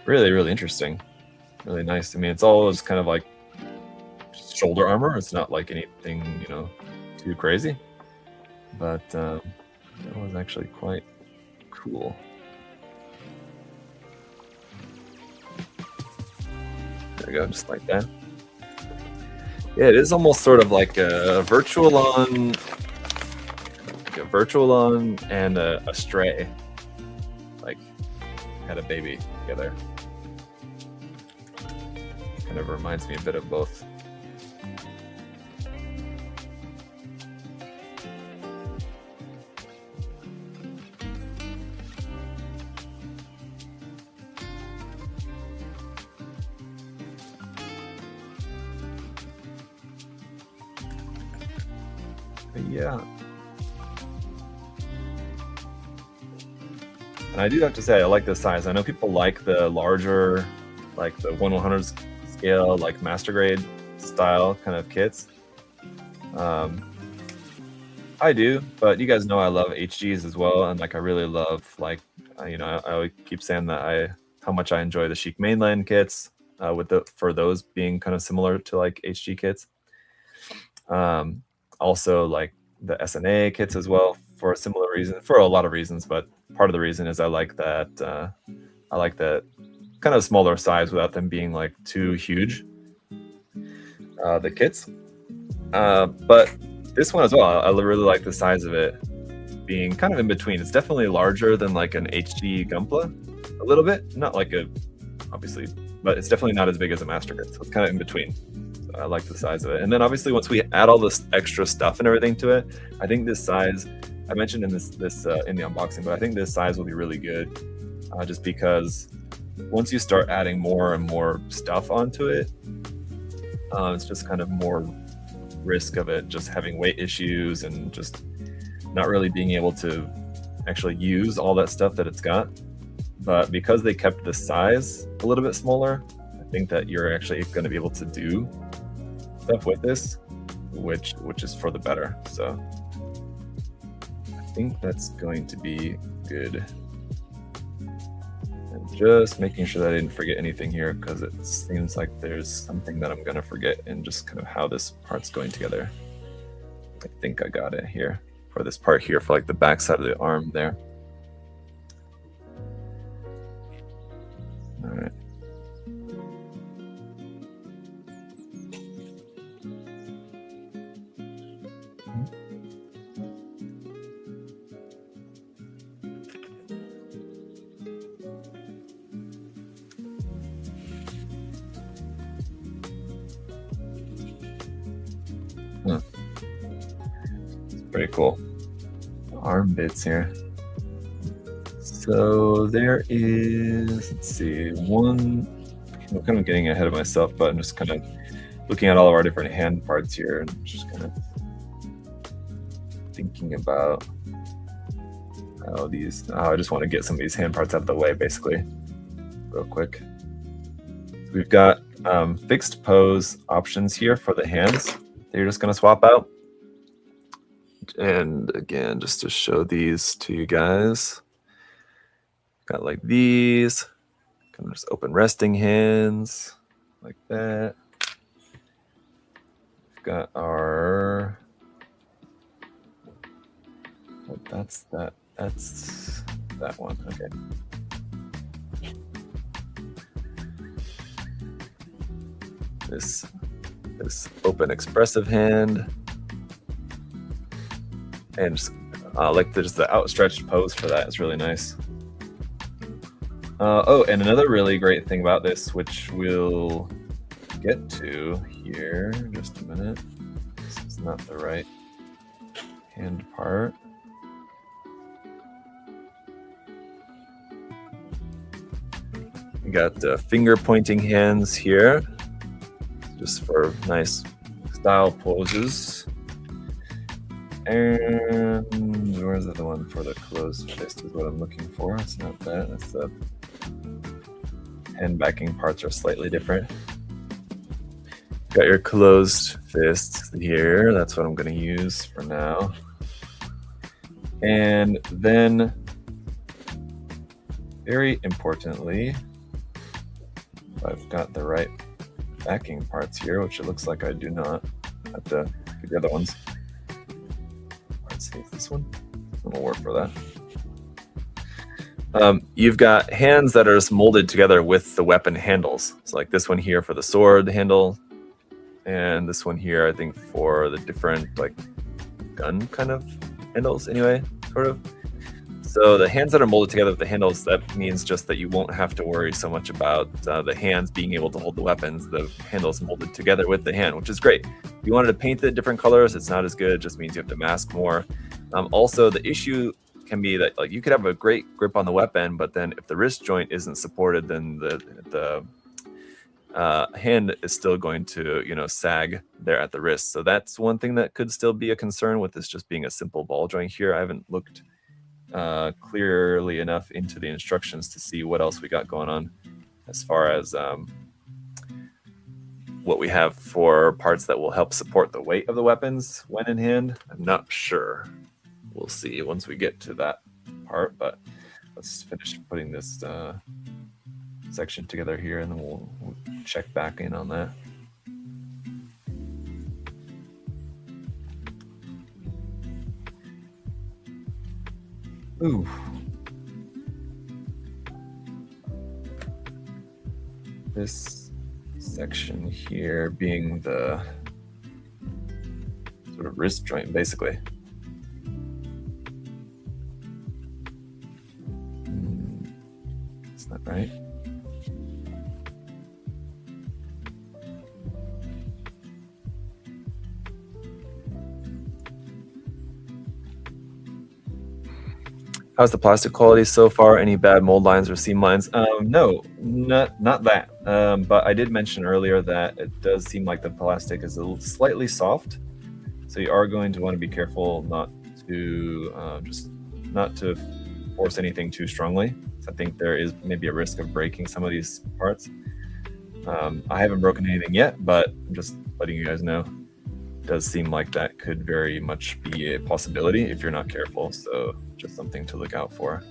really, really interesting. Really nice. I mean, it's all just kind of like shoulder armor. It's not like anything, you know, too crazy. But that was actually quite cool. There we go, just like that. Yeah, it is almost sort of like a virtual on, and a stray, like had a baby together. Kind of reminds me a bit of both. Yeah. And I do have to say, I like the size. I know people like the larger, like the 1/100 scale, like master grade style kind of kits. I do, but you guys know I love HGs as well, and like I really love, like, you know, I always keep saying that how much I enjoy the Chic mainland kits, for those being kind of similar to like HG kits. Also like the SNA kits as well for a similar reason, for a lot of reasons, but part of the reason is I like that kind of smaller size without them being like too huge, the kits. But this one as well, I really like the size of it, being kind of in between. It's definitely larger than like an HD Gunpla, a little bit. Not like a, obviously, but it's definitely not as big as a Master Grid. So it's kind of in between. So I like the size of it. And then obviously once we add all this extra stuff and everything to it, I think this size, I mentioned in this in the unboxing, but I think this size will be really good, just because once you start adding more and more stuff onto it, it's just kind of more risk of it just having weight issues and just not really being able to actually use all that stuff that it's got. But because they kept the size a little bit smaller, I think that you're actually going to be able to do stuff with this, which is for the better. So I think that's going to be good. And just making sure that I didn't forget anything here, because it seems like there's something that I'm going to forget in just kind of how this part's going together. I think I got it here for this part here for like the back side of the arm there. All right. Pretty cool. Arm bits here. So there is, let's see, one, I'm kind of getting ahead of myself, but I'm just kind of looking at all of our different hand parts here and just kind of thinking about how these, I just want to get some of these hand parts out of the way basically, real quick. So we've got fixed pose options here for the hands that you're just going to swap out. And again, just to show these to you guys, got like these, kind of just open resting hands like that. We've got our, oh, that's that one, okay. This open expressive hand. And just like just the outstretched pose for that is really nice. Oh, and another really great thing about this, which we'll get to here in just a minute. This is not the right hand part. We got finger pointing hands here, just for nice style poses. And where's the other one for the closed fist is what I'm looking for. It's not that, it's the hand backing parts are slightly different. Got your closed fists here. That's what I'm going to use for now. And then, very importantly, I've got the right backing parts here, which it looks like I do not. I have to get the other ones. Let's see if this one will work for that. You've got hands that are just molded together with the weapon handles. So like this one here for the sword handle, and this one here I think for the different like gun kind of handles anyway, sort of. So the hands that are molded together with the handles, that means just that you won't have to worry so much about the hands being able to hold the weapons. The handles molded together with the hand, which is great. If you wanted to paint it different colors, it's not as good. It just means you have to mask more. Also, the issue can be that like you could have a great grip on the weapon, but then if the wrist joint isn't supported, then the hand is still going to, you know, sag there at the wrist. So that's one thing that could still be a concern with this just being a simple ball joint here. I haven't looked clearly enough into the instructions to see what else we got going on as far as what we have for parts that will help support the weight of the weapons when in hand. I'm not sure. We'll see once we get to that part, but let's finish putting this section together here and then we'll check back in on that. Ooh. This section here being the sort of wrist joint, basically. Is that right? How's the plastic quality so far? Any bad mold lines or seam lines? No, not that. But I did mention earlier that it does seem like the plastic is slightly soft, so you are going to want to be careful not to force anything too strongly. So I think there is maybe a risk of breaking some of these parts. I haven't broken anything yet, but I'm just letting you guys know. It does seem like that could very much be a possibility if you're not careful. So just something to look out for.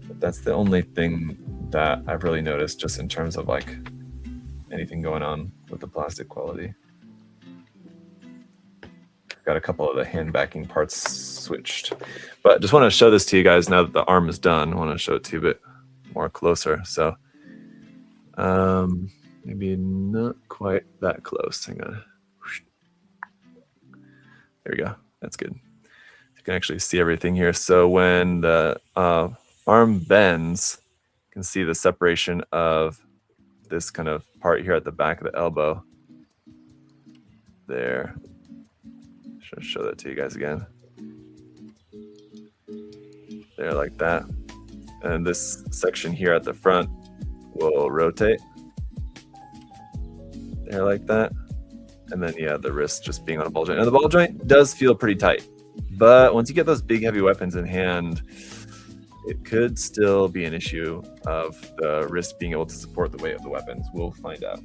But that's the only thing that I've really noticed just in terms of like anything going on with the plastic quality. Got a couple of the hand backing parts switched, but just want to show this to you guys now that the arm is done. I want to show it to you a bit more closer. So maybe not quite that close. Hang on. There we go. That's good. You can actually see everything here. So when the arm bends, you can see the separation of this kind of part here at the back of the elbow. There. Should show that to you guys again. There, like that. And this section here at the front will rotate. There, like that. And then, yeah, the wrist just being on a ball joint. And the ball joint does feel pretty tight. But once you get those big, heavy weapons in hand, it could still be an issue of the wrist being able to support the weight of the weapons. We'll find out.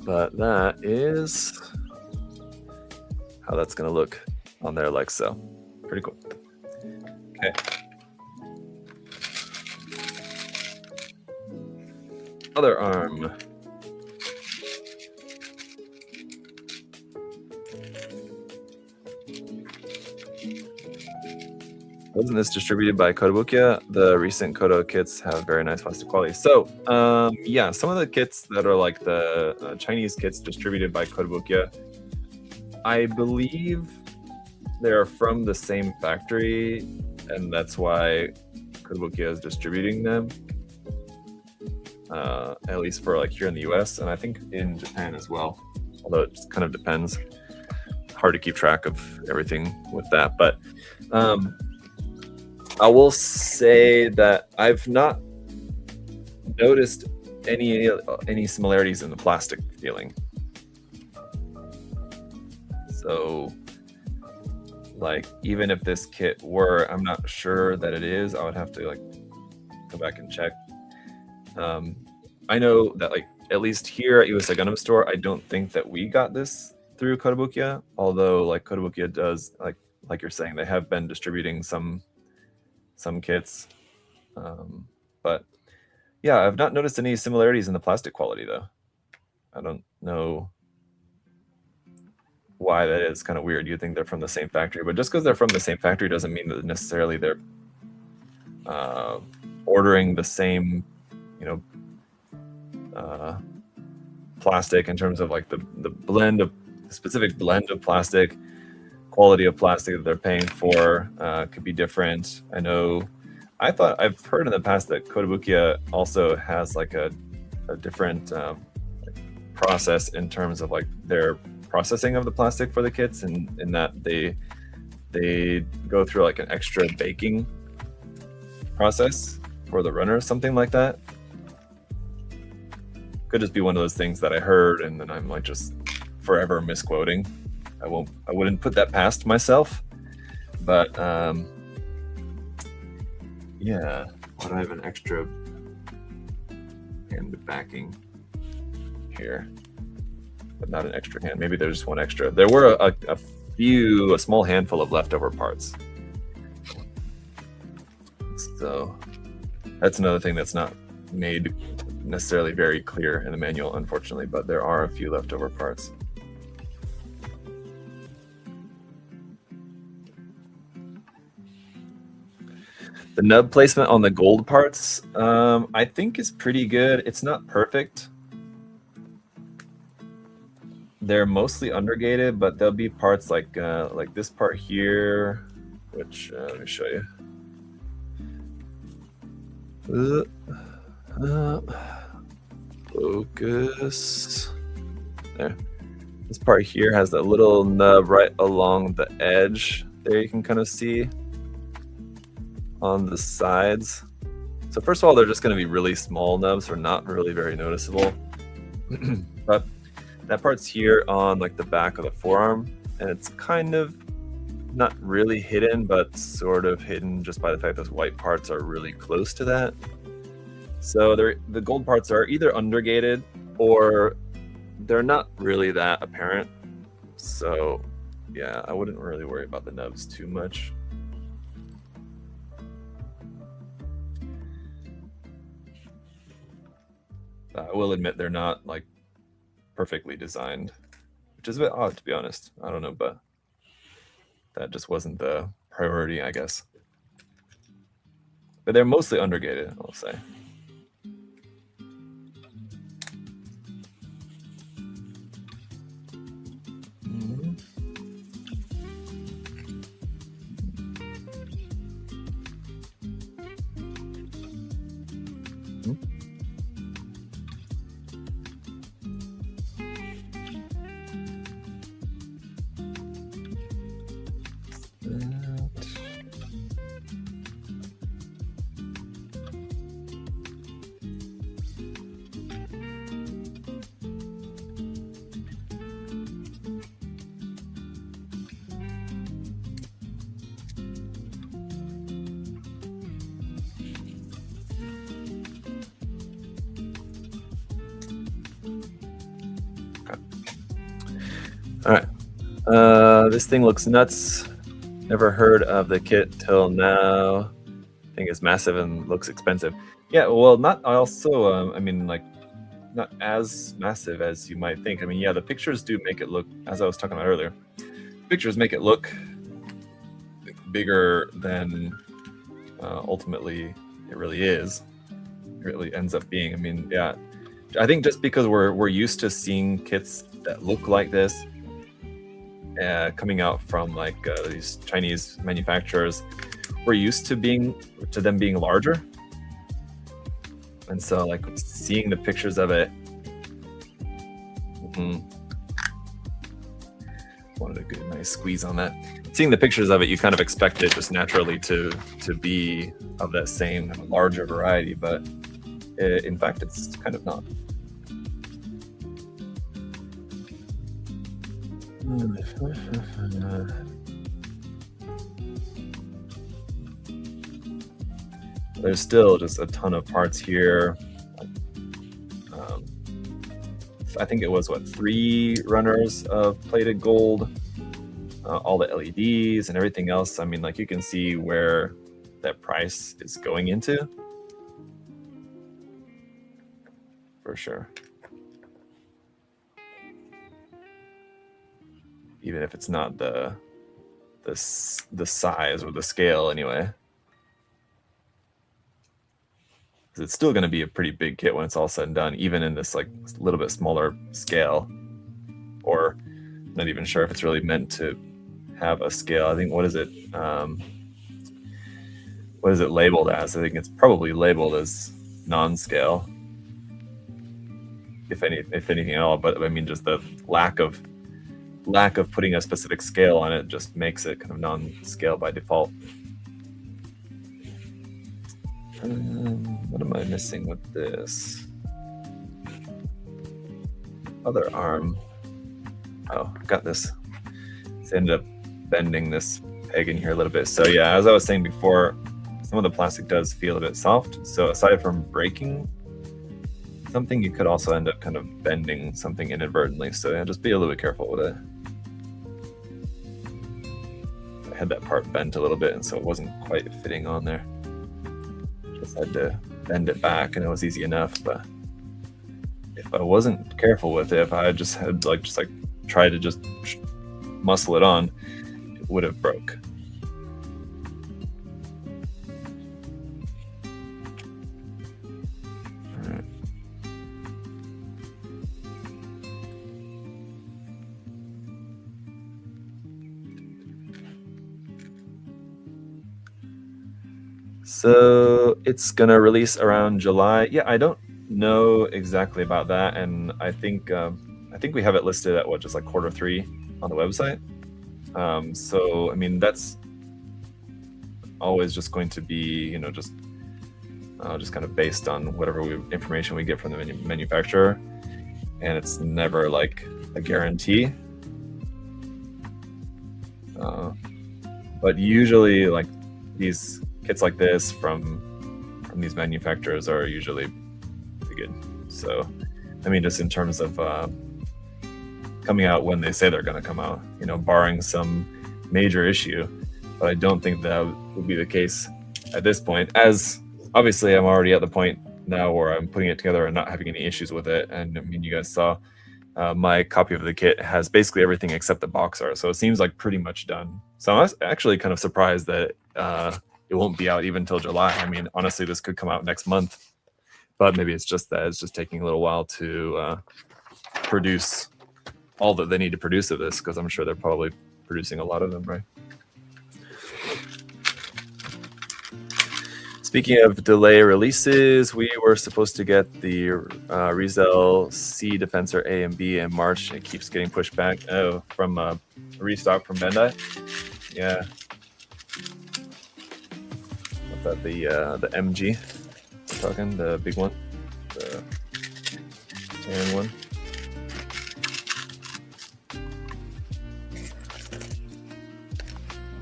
But that is how that's going to look on there, like so. Pretty cool. Okay. Other arm. Wasn't this distributed by Kotobukiya? The recent Koto kits have very nice plastic quality. So, yeah, some of the kits that are like the Chinese kits distributed by Kotobukiya, I believe they're from the same factory, and that's why Kotobukiya is distributing them. At least for like here in the US, and I think in Japan as well. Although it just kind of depends. Hard to keep track of everything with that, but I will say that I've not noticed any similarities in the plastic feeling. So, like, even if this kit were, I'm not sure that it is. I would have to like go back and check. I know that like at least here at USA Gundam Store, I don't think that we got this through Kotobukiya. Although like Kotobukiya does, like you're saying, they have been distributing some kits. But yeah, I've not noticed any similarities in the plastic quality though. I don't know why that is. Kind of weird. You'd think they're from the same factory, but just because they're from the same factory doesn't mean that necessarily they're ordering the same, you know, plastic in terms of like the specific blend of plastic, quality of plastic that they're paying for could be different. I've heard in the past that Kotobukiya also has like a different process in terms of like their processing of the plastic for the kits, and in that they go through like an extra baking process for the runner, something like that. Could just be one of those things that I heard and then I'm like just forever misquoting. I wouldn't put that past myself, but yeah. Why do I have an extra hand backing here, but not an extra hand? Maybe there's just one extra. There were a small handful of leftover parts. So that's another thing that's not made necessarily very clear in the manual, unfortunately, but there are a few leftover parts. The nub placement on the gold parts, I think is pretty good. It's not perfect. They're mostly undergated, but there'll be parts like this part here, which let me show you. Focus. There. This part here has that little nub right along the edge. There you can kind of see on the sides. So first of all, they're just going to be really small nubs, or not really very noticeable. But that part's here on like the back of the forearm, and it's kind of not really hidden, but sort of hidden just by the fact those white parts are really close to that. So the gold parts are either undergated or they're not really that apparent. So yeah, I wouldn't really worry about the nubs too much. I will admit they're not like perfectly designed, which is a bit odd, to be honest. I don't know, but that just wasn't the priority, I guess. But they're mostly undergated, I'll say. All right, this thing looks nuts. Never heard of the kit till now. I think it's massive and looks expensive. Yeah, well, not also. I mean, like, not as massive as you might think. I mean, yeah, the pictures do make it look, as I was talking about earlier, pictures make it look bigger than ultimately it really is. It really ends up being. I mean, yeah, I think just because we're used to seeing kits that look like this. Coming out from like these Chinese manufacturers, we're used to them being larger, and so like seeing the pictures of it, wanted a good nice squeeze on that. Seeing the pictures of it, you kind of expect it just naturally to be of that same larger variety, but in fact, it's kind of not. There's still just a ton of parts here. I think it was 3 runners of plated gold, all the LEDs and everything else. I mean, like, you can see where that price is going into, for sure. Even if it's not the size or the scale, anyway, because it's still going to be a pretty big kit when it's all said and done, even in this like little bit smaller scale. Or not even sure if it's really meant to have a scale. I think what is it labeled as? I think it's probably labeled as non-scale, if anything at all. But I mean, just the lack of putting a specific scale on it just makes it kind of non-scale by default. What am I missing with this? Other arm. Oh, got this. So I ended up bending this peg in here a little bit. So yeah, as I was saying before, some of the plastic does feel a bit soft. So aside from breaking something, you could also end up kind of bending something inadvertently. So yeah, just be a little bit careful with it. I had that part bent a little bit, and so it wasn't quite fitting on there. Just had to bend it back, and it was easy enough. But if I wasn't careful with it, if I just had tried to just muscle it on, it would have broke. So it's gonna release around July. Yeah, I don't know exactly about that, and I think we have it listed at what, just like Q3 on the website. So I mean, that's always just going to be, you know, just kind of based on whatever information we get from the manufacturer, and it's never like a guarantee. But usually, like, these kits like this from these manufacturers are usually pretty good. So, I mean, just in terms of coming out when they say they're going to come out, you know, barring some major issue. But I don't think that would be the case at this point, as obviously I'm already at the point now where I'm putting it together and not having any issues with it. And I mean, you guys saw my copy of the kit has basically everything except the box art, so it seems like pretty much done. So I'm actually kind of surprised that it won't be out even until July. I mean, honestly, this could come out next month, but maybe it's just that it's just taking a little while to produce all that they need to produce of this, because I'm sure they're probably producing a lot of them, right? Speaking of delay releases, we were supposed to get the Rizel C Defensor A and B in March. It keeps getting pushed back. Oh, from restock from Bandai. Yeah. What's that? The MG. We're talking the big one, the tan one.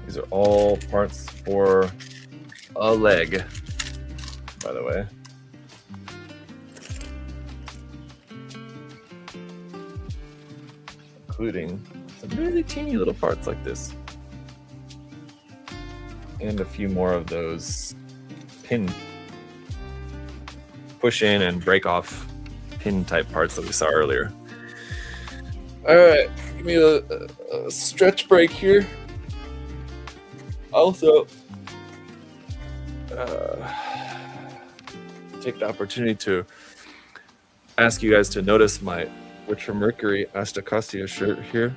These are all parts for a leg, by the way. Including some really teeny little parts like this. And a few more of those pin push in and break off pin type parts that we saw earlier. All right, give me a stretch break here. Also, take the opportunity to ask you guys to notice my Witcher Mercury Astacasia shirt here.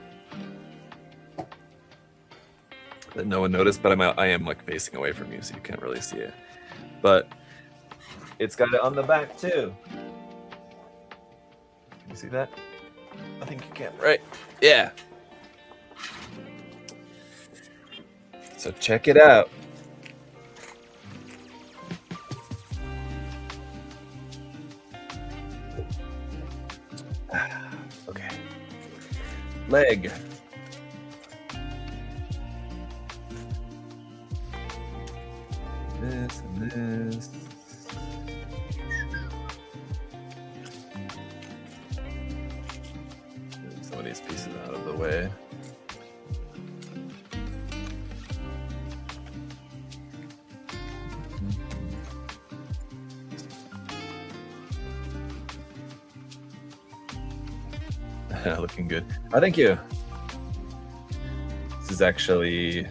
That no one noticed, but I am like facing away from you, so you can't really see it. But it's got it on the back too. Can you see that? I think you can, right? Yeah. So check it out. Okay. Leg. This and this. Move some of these pieces out of the way. Looking good. Oh, thank you. This is actually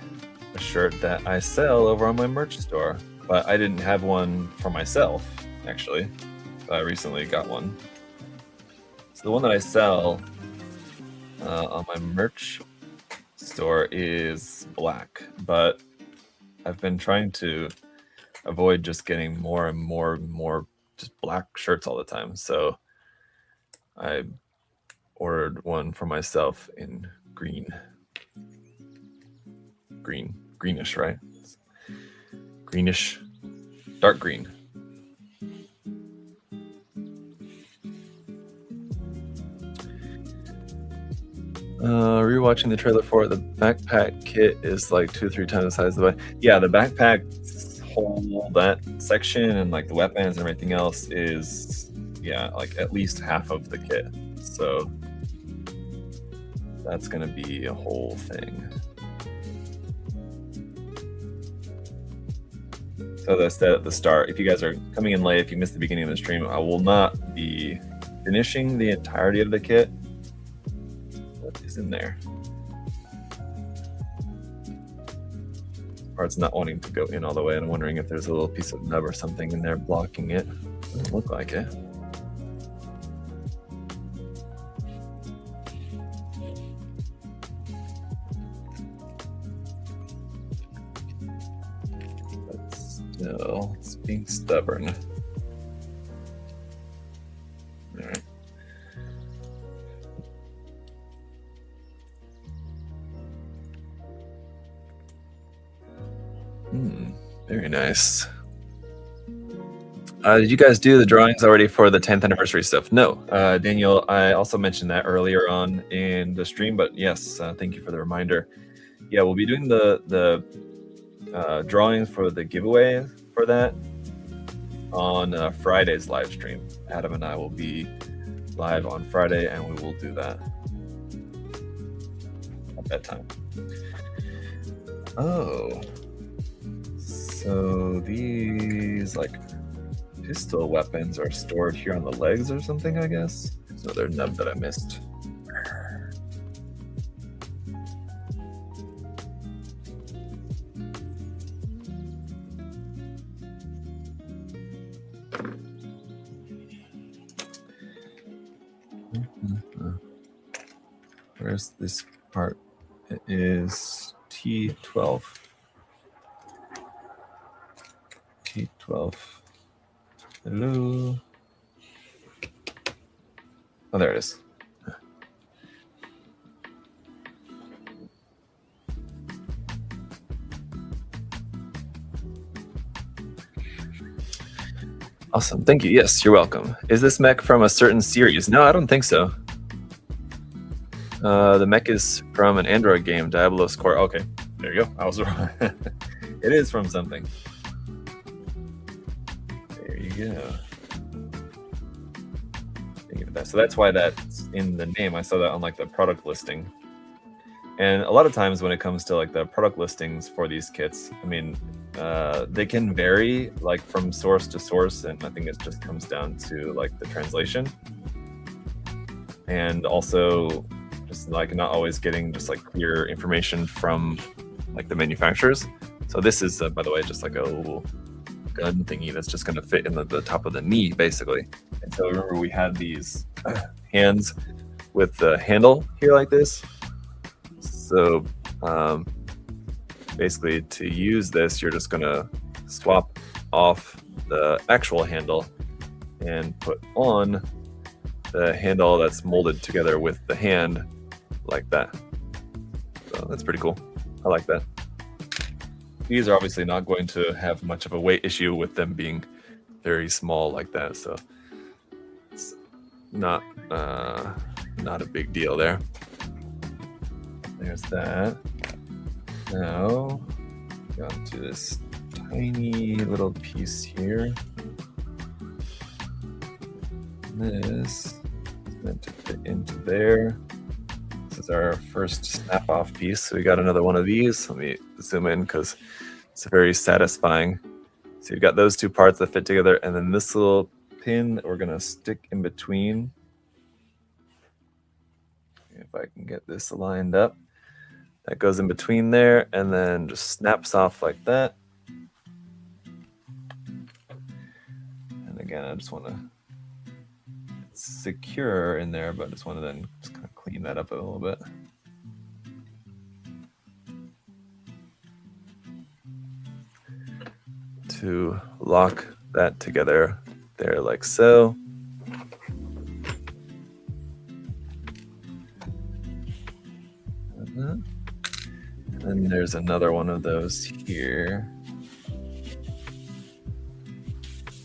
a shirt that I sell over on my merch store, but I didn't have one for myself, actually. I recently got one. So the one that I sell on my merch store is black, but I've been trying to avoid just getting more and more just black shirts all the time. So I ordered one for myself in greenish, right? Greenish, dark green. Rewatching the trailer for it, the backpack kit is like 2 or 3 times the size of the bike. Yeah, the backpack whole that section and like the weapons and everything else is, yeah, like at least half of the kit. So that's gonna be a whole thing. So as I said at the start, if you guys are coming in late, if you missed the beginning of the stream, I will not be finishing the entirety of the kit. What is in there? Part's not wanting to go in all the way, and I'm wondering if there's a little piece of nub or something in there blocking it. Doesn't look like it. No, it's being stubborn. All right. Very nice. Did you guys do the drawings already for the 10th anniversary stuff? No, Daniel, I also mentioned that earlier on in the stream, but yes, thank you for the reminder. Yeah, we'll be doing the drawings for the giveaway for that on Friday's live stream. Adam and I will be live on Friday, and we will do that at that time. Oh, so these like pistol weapons are stored here on the legs or something, I guess. There's another nub that I missed. Where's this part? It is T12. T12. Hello. Oh, there it is. Awesome. Thank you. Yes, you're welcome. Is this mech from a certain series? No, I don't think so. The mech is from an Android game, Diablo's Core. Okay, there you go. I was wrong. It is from something. There you go. Thank you for that. So that's why that's in the name. I saw that on like the product listing. And a lot of times when it comes to like the product listings for these kits, I mean, they can vary like from source to source, and I think it just comes down to like the translation. And also just like not always getting just like clear information from like the manufacturers. So this is, by the way, just like a little gun thingy that's just going to fit in the top of the knee, basically. And so remember we had these hands with the handle here like this. So basically to use this, you're just going to swap off the actual handle and put on the handle that's molded together with the hand like that. So that's pretty cool. I like that. These are obviously not going to have much of a weight issue with them being very small like that. So it's not a big deal there. There's that. Now, go to this tiny little piece here. This is meant to fit into there. This is our first snap-off piece. So we got another one of these. Let me zoom in because it's very satisfying. So you've got those two parts that fit together, and then this little pin that we're gonna stick in between. If I can get this lined up. That goes in between there and then just snaps off like that. And again, I just want to, it's secure in there, but I just want to then just kind of clean that up a little bit. To lock that together there like so. And there's another one of those here.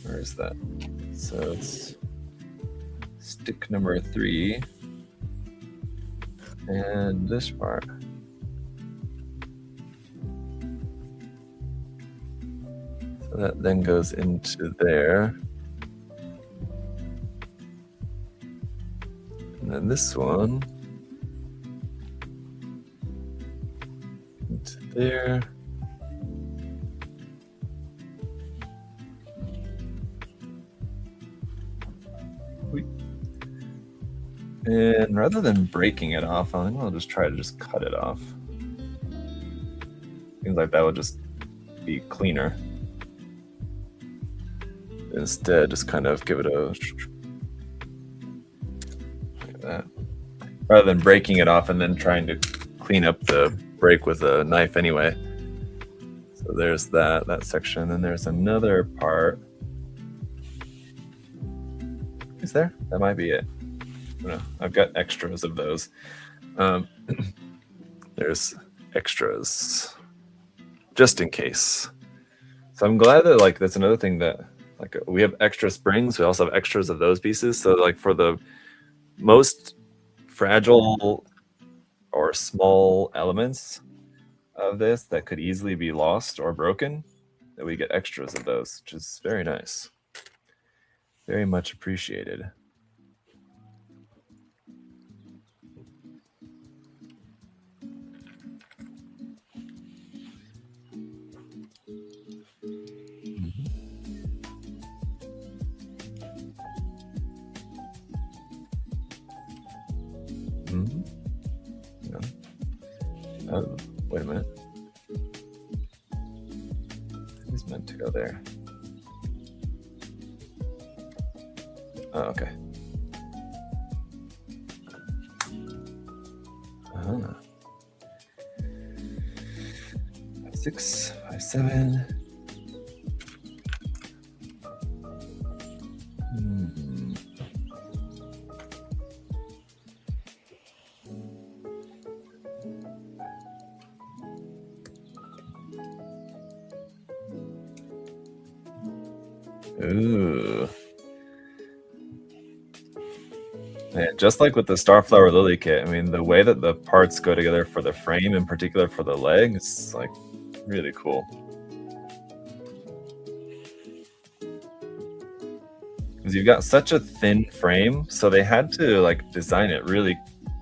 Where is that? So it's stick number 3. And this part. So that then goes into there. And then this one. Into there. And rather than breaking it off, I think I'll just try to just cut it off. Seems like that would just be cleaner. Instead, just kind of give it a like that. Rather than breaking it off and then trying to clean up the break with a knife anyway. So So there's that section. Then there's another part. Is there? That might be it. I don't know. I've got extras of those. There's extras just in case. So I'm glad that like that's another thing that like we have extra springs. We also have extras of those pieces. So like for the most fragile or small elements of this that could easily be lost or broken, that we get extras of those, which is very nice. Very much appreciated. Yeah. Oh, wait a minute. It's meant to go there. Oh, okay. 6, 5, 7. Ooh. And just like with the Starflower Lily kit, I mean, the way that the parts go together for the frame, in particular for the leg, is like really cool. Because you've got such a thin frame, so they had to like design it really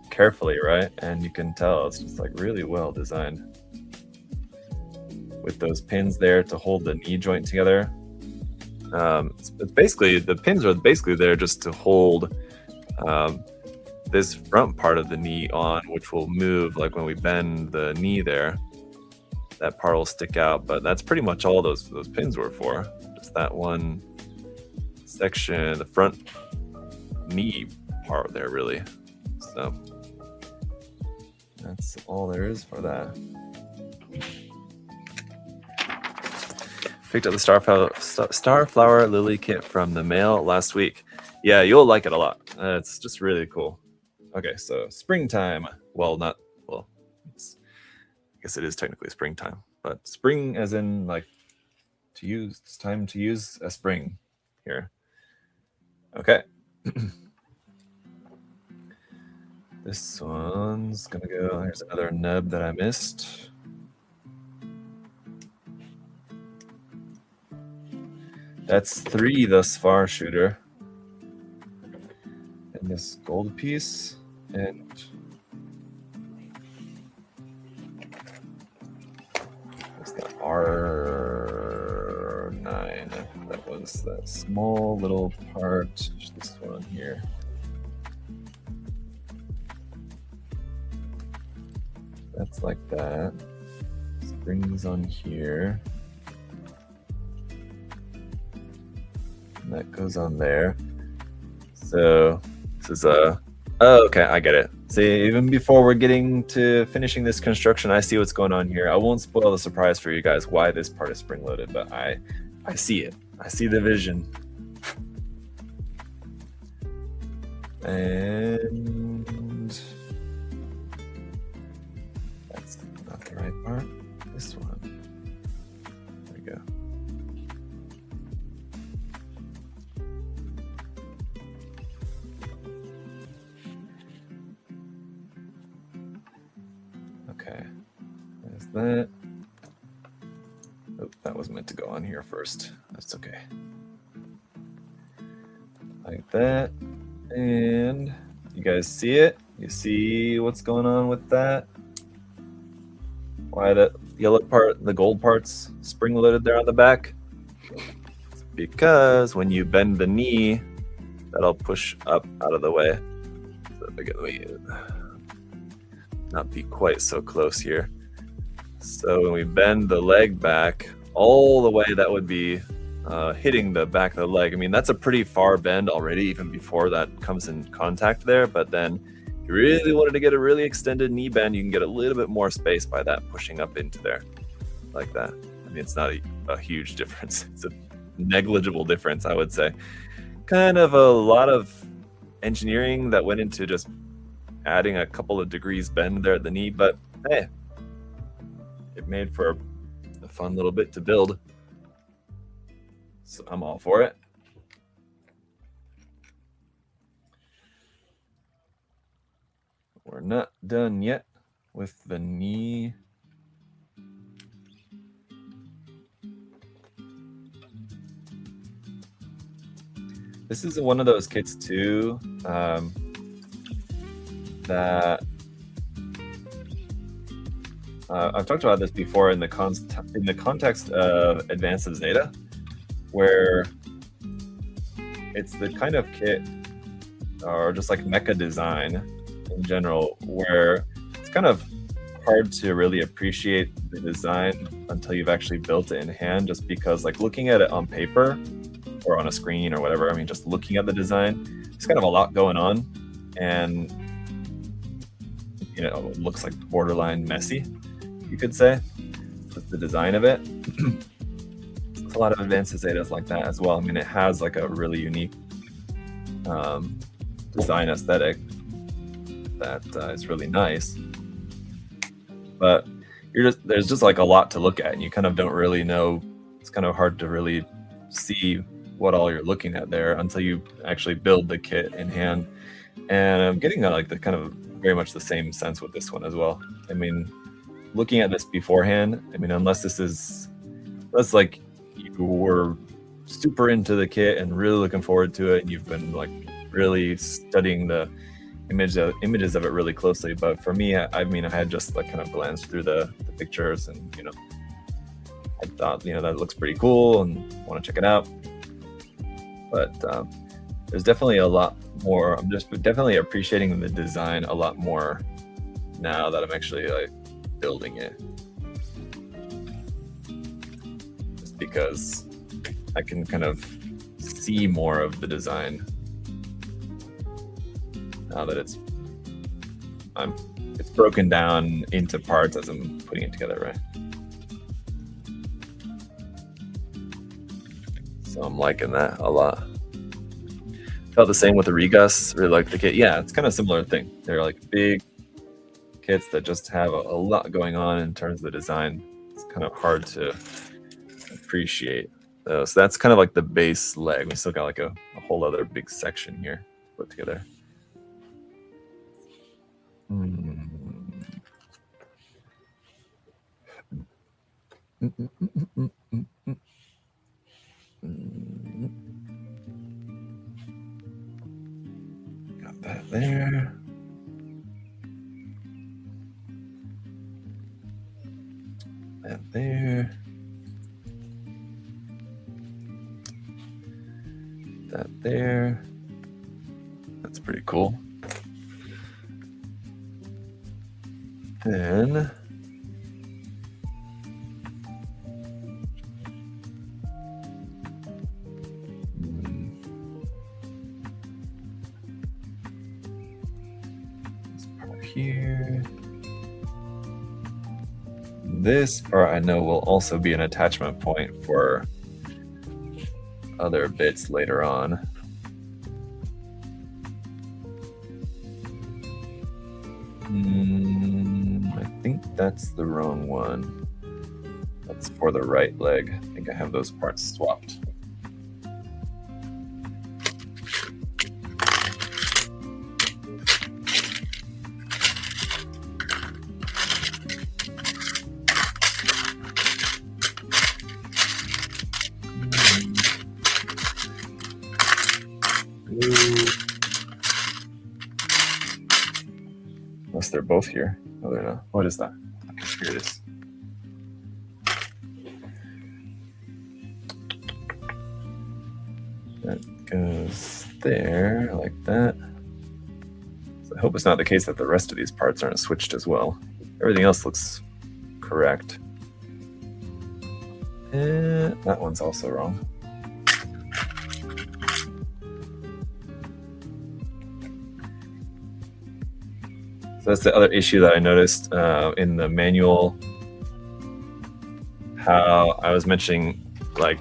carefully, right? And you can tell it's just like really well designed. With those pins there to hold the knee joint together. It's basically, the pins are basically there just to hold this front part of the knee on, which will move like when we bend the knee there. That part will stick out, but that's pretty much all those pins were for. Just that one section, the front knee part there, really. So that's all there is for that. Picked up the Starflower Lily kit from the mail last week. Yeah, you'll like it a lot. It's just really cool. Okay, so springtime. Well, not well. I guess it is technically springtime, but spring as in like to use. It's time to use a spring here. Okay. This one's gonna go. Here's another nub that I missed. That's 3 thus far, shooter. And this gold piece, and what's that? R9. That was that small little part. This one here. That's like that. Springs on here. And that goes on there. So this is oh, okay, I get it. See, even before we're getting to finishing this construction, I see what's going on here. I won't spoil the surprise for you guys why this part is spring loaded, but I see it. I see the vision. And that's not the right part. This one. There we go. Okay, there's that. Oh, that was meant to go on here first. That's okay. Like that. And you guys see it? You see what's going on with that? Why the yellow part, the gold part's spring loaded there on the back? It's because when you bend the knee, that'll push up out of the way. So let me not be quite so close here. So when we bend the leg back all the way, that would be hitting the back of the leg. I mean, that's a pretty far bend already, even before that comes in contact there. But then if you really wanted to get a really extended knee bend, you can get a little bit more space by that pushing up into there like that. I mean, it's not a huge difference. It's a negligible difference, I would say. Kind of a lot of engineering that went into just adding a couple of degrees bend there at the knee, but hey, it made for a fun little bit to build. So I'm all for it. We're not done yet with the knee. This is one of those kits too that I've talked about this before in the context of Advanced Zeta, where it's the kind of kit or just like mecha design in general where it's kind of hard to really appreciate the design until you've actually built it in hand, just because like looking at it on paper or on a screen or whatever, I mean, just looking at the design, there's kind of a lot going on, and you know, it looks like borderline messy, you could say, with the design of it. There's a lot of Advanced Zetas like that as well. I mean, it has like a really unique design aesthetic that is really nice, but there's just like a lot to look at, and you kind of don't really know. It's kind of hard to really see what all you're looking at there until you actually build the kit in hand. And I'm getting like the kind of very much the same sense with this one as well. I mean, looking at this beforehand, I mean, unless like you were super into the kit and really looking forward to it, and you've been like really studying the images of it really closely. But for me, I mean, I had just like kind of glanced through the pictures, and you know, I thought, you know, that looks pretty cool and want to check it out. But there's definitely a lot more. I'm just definitely appreciating the design a lot more now that I'm actually like building it, just because I can kind of see more of the design now that it's broken down into parts as I'm putting it together, right? So I'm liking that a lot. Felt the same with the Regus, really like the kit. Yeah, it's kind of similar thing. They're like big kits that just have a lot going on in terms of the design. It's kind of hard to appreciate. So that's kind of like the base leg. We still got like a whole other big section here put together. Got that there. That there. That there. That's pretty cool. Then this part here. This part I know will also be an attachment point for other bits later on. I think that's the wrong one. That's for the right leg. I think I have those parts swapped. Unless they're both here. No, they're not. What is that? Okay, here it is. That goes there, like that. So I hope it's not the case that the rest of these parts aren't switched as well. Everything else looks correct. And that one's also wrong. So that's the other issue that I noticed in the manual. how I was mentioning, like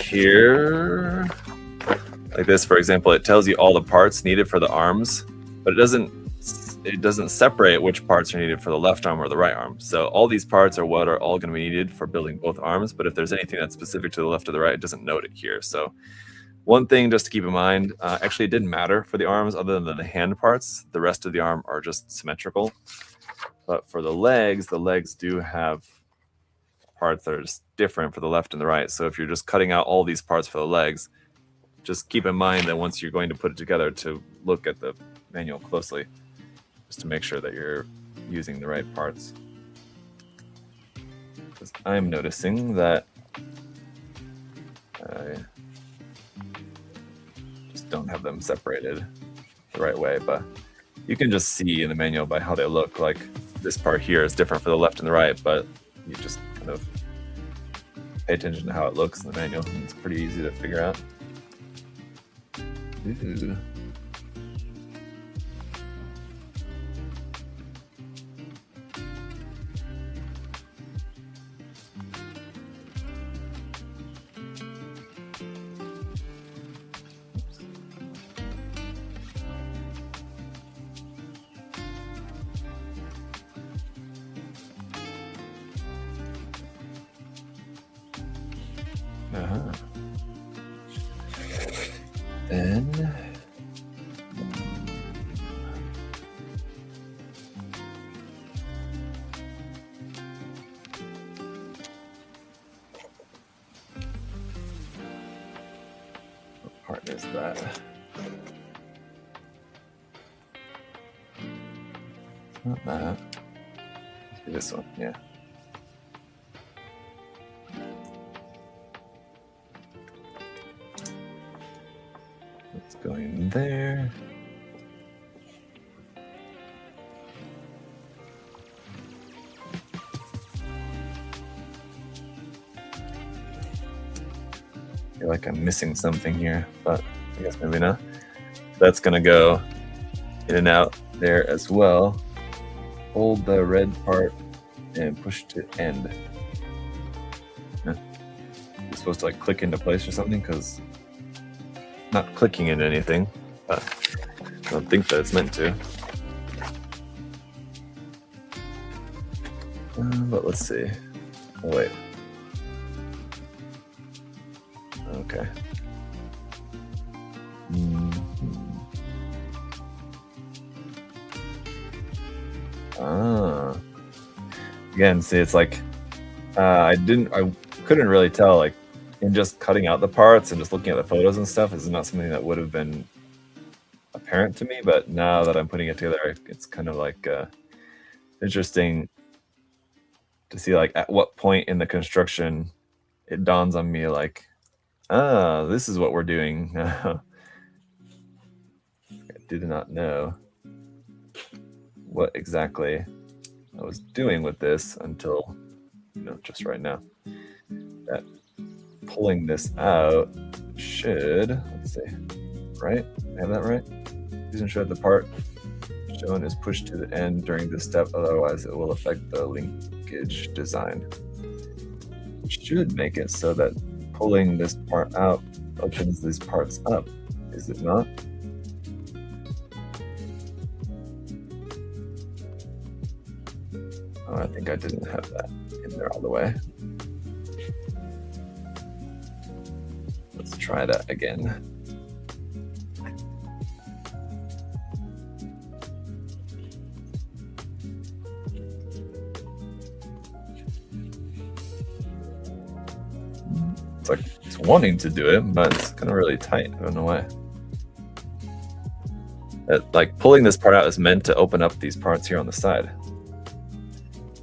here, like this, for example, it tells you all the parts needed for the arms, but it doesn't separate which parts are needed for the left arm or the right arm. So all these parts are what are all going to be needed for building both arms, but if there's anything that's specific to the left or the right, it doesn't note it here. So one thing just to keep in mind, actually it didn't matter for the arms other than the hand parts. The rest of the arm are just symmetrical. But for the legs do have parts that are just different for the left and the right. So if you're just cutting out all these parts for the legs, just keep in mind that once you're going to put it together to look at the manual closely, just to make sure that you're using the right parts. Because I'm noticing that I just don't have them separated the right way, but you can just see in the manual by how they look. Like this part here is different for the left and the right, but you just kind of pay attention to how it looks in the manual. It's pretty easy to figure out. Ooh. Then what part is that? It's not that. Must be this one, yeah. It's going there. I feel like I'm missing something here, but I guess maybe not. That's gonna go in and out there as well. Hold the red part and push to end. Huh. It's supposed to like click into place or something, because not clicking into anything, but I don't think that it's meant to. But let's see. Oh, wait. Okay. Again, see, it's like I couldn't really tell, like, in just cutting out the parts and just looking at the photos and stuff, this is not something that would have been apparent to me, but now that I'm putting it together, it's kind of like interesting to see, like, at what point in the construction it dawns on me, like, this is what we're doing. I did not know what exactly I was doing with this until, just right now. That pulling this out should, let's see, right? I have that right? Please ensure the part shown is pushed to the end during this step, otherwise it will affect the linkage design. It should make it so that pulling this part out opens these parts up, is it not? Oh, I think I didn't have that in there all the way. Let's try that again. It's like it's wanting to do it, but it's kind of really tight. I don't know why. Like pulling this part out is meant to open up these parts here on the side.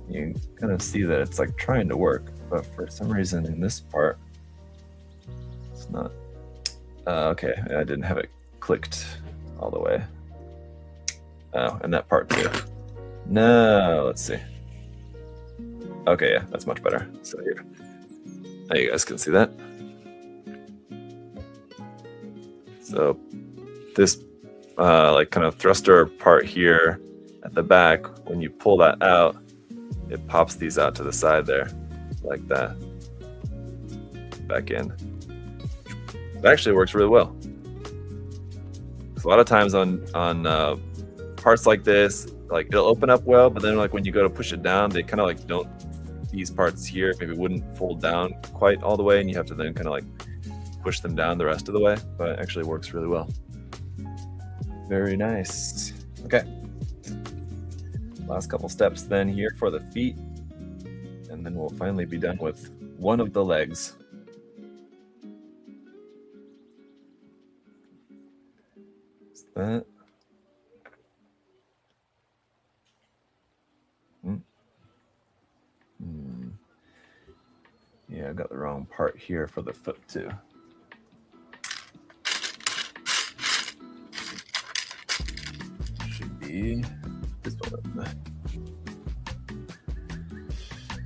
You kind of see that it's like trying to work, but for some reason in this part, it's not. Okay, I didn't have it clicked all the way. Oh, and that part too. No, let's see. Okay, yeah, that's much better. So here, now you guys can see that. So this like kind of thruster part here at the back, when you pull that out, it pops these out to the side there, like that, back in. It actually works really well. A lot of times on parts like this, like it'll open up well, but then like when you go to push it down, they kind of like don't. These parts here maybe wouldn't fold down quite all the way, and you have to then kind of like push them down the rest of the way. But it actually works really well. Very nice. Okay. Last couple steps then here for the feet, and then we'll finally be done with one of the legs. Is that? Yeah, I got the wrong part here for the foot too. Should be this one.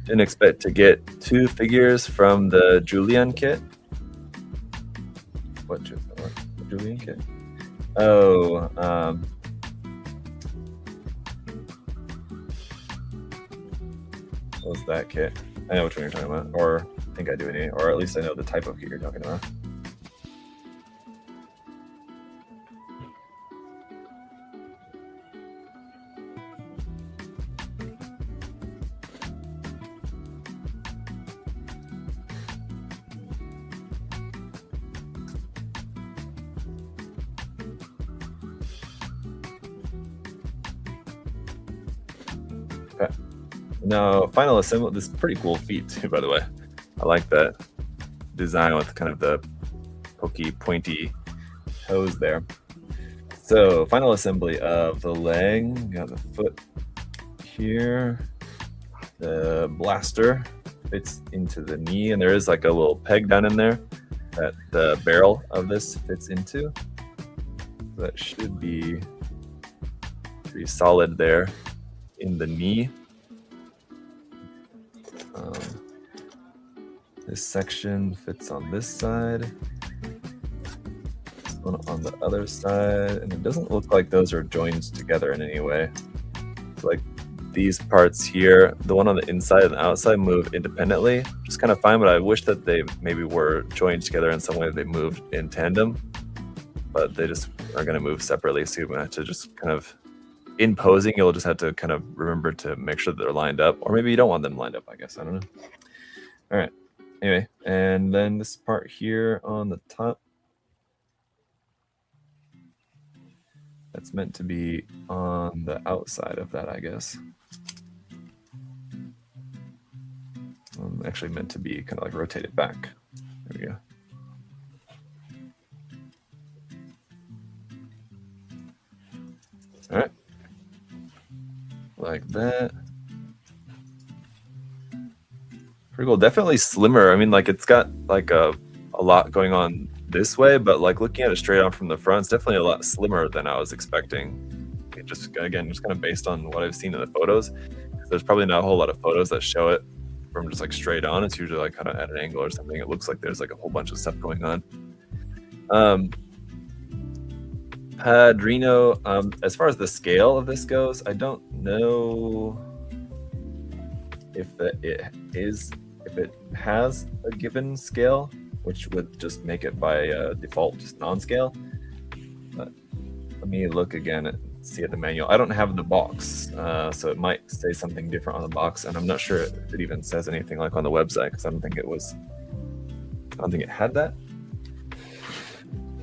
Didn't expect to get 2 figures from the Julian kit. What Julian kit? Oh, what was that kit? I know which one you're talking about, or I think I do anyway, or at least I know the type of kit you're talking about. Okay. Now, final assembly. This is pretty cool feet too, by the way. I like that design with kind of the pokey, pointy toes there. So, final assembly of the leg. We got the foot here. The blaster fits into the knee, and there is like a little peg down in there that the barrel of this fits into. That should be pretty solid there in the knee. This section fits on this side, this one on the other side, and it doesn't look like those are joined together in any way. So like these parts here, the one on the inside and the outside move independently, which is kind of fine, but I wish that they maybe were joined together in some way. They moved in tandem, but they just are going to move separately, so you're going to have to just kind of, in posing, you'll just have to kind of remember to make sure that they're lined up, or maybe you don't want them lined up, I guess. I don't know. All right. Anyway, and then this part here on the top, that's meant to be on the outside of that, I guess. Actually meant to be kind of like rotated back. There we go. All right. Like that. Pretty cool. Definitely slimmer. I mean, like it's got like a lot going on this way, but like looking at it straight on from the front, it's definitely a lot slimmer than I was expecting. It just kind of based on what I've seen in the photos. There's probably not a whole lot of photos that show it from just like straight on. It's usually like kind of at an angle or something. It looks like there's like a whole bunch of stuff going on. Padrino, as far as the scale of this goes, I don't know if it has a given scale, which would just make it by default just non-scale. But let me look again and see at the manual. I don't have the box, so it might say something different on the box, and I'm not sure if it even says anything like on the website, because I don't think it had that.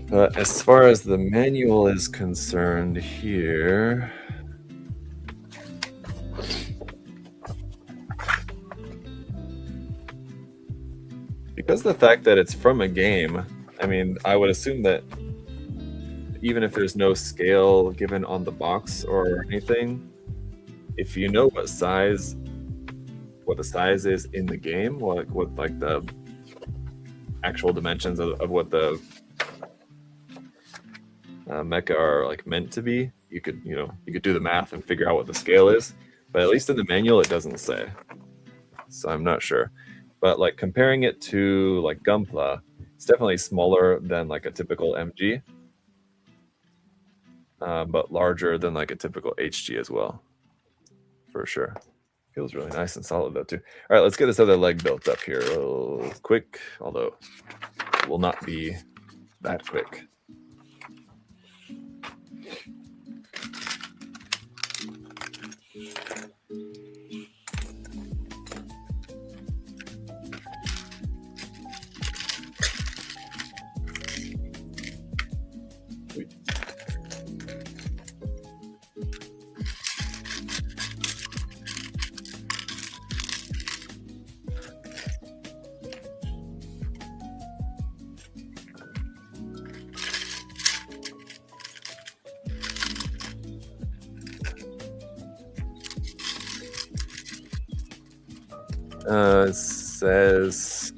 But as far as the manual is concerned here, because the fact that it's from a game, I mean, I would assume that even if there's no scale given on the box or anything, if you know what the size is in the game, like what like the actual dimensions of what the mecha are like meant to be, you could do the math and figure out what the scale is. But at least in the manual, it doesn't say, so I'm not sure. But like comparing it to like Gunpla, it's definitely smaller than like a typical MG, but larger than like a typical HG as well, for sure. Feels really nice and solid though too. All right, let's get this other leg built up here real quick, although it will not be that quick. It says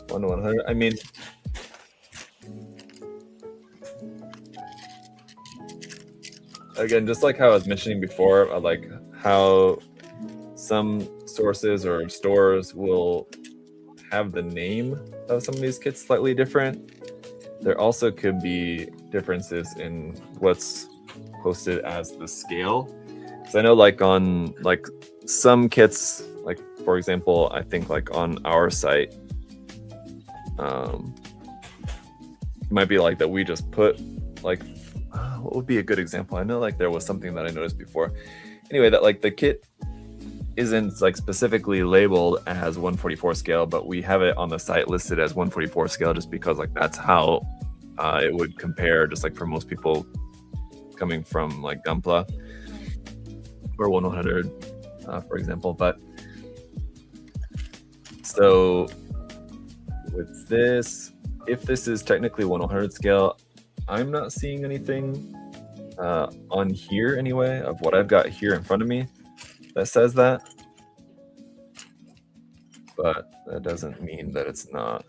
1 to 100. I mean, again, just like how I was mentioning before, like how some sources or stores will have the name of some of these kits slightly different. There also could be differences in what's posted as the scale. So I know like on like some kits, like for example, I think like on our site, it might be like that we just put like, what would be a good example? I know like there was something that I noticed before. Anyway, that like the kit isn't like specifically labeled as 144 scale, but we have it on the site listed as 144 scale just because like that's how it would compare, just like for most people coming from like Gunpla or 100, for example. But so with this, if this is technically 100 scale, I'm not seeing anything on here anyway of what I've got here in front of me that says that, but that doesn't mean that it's not.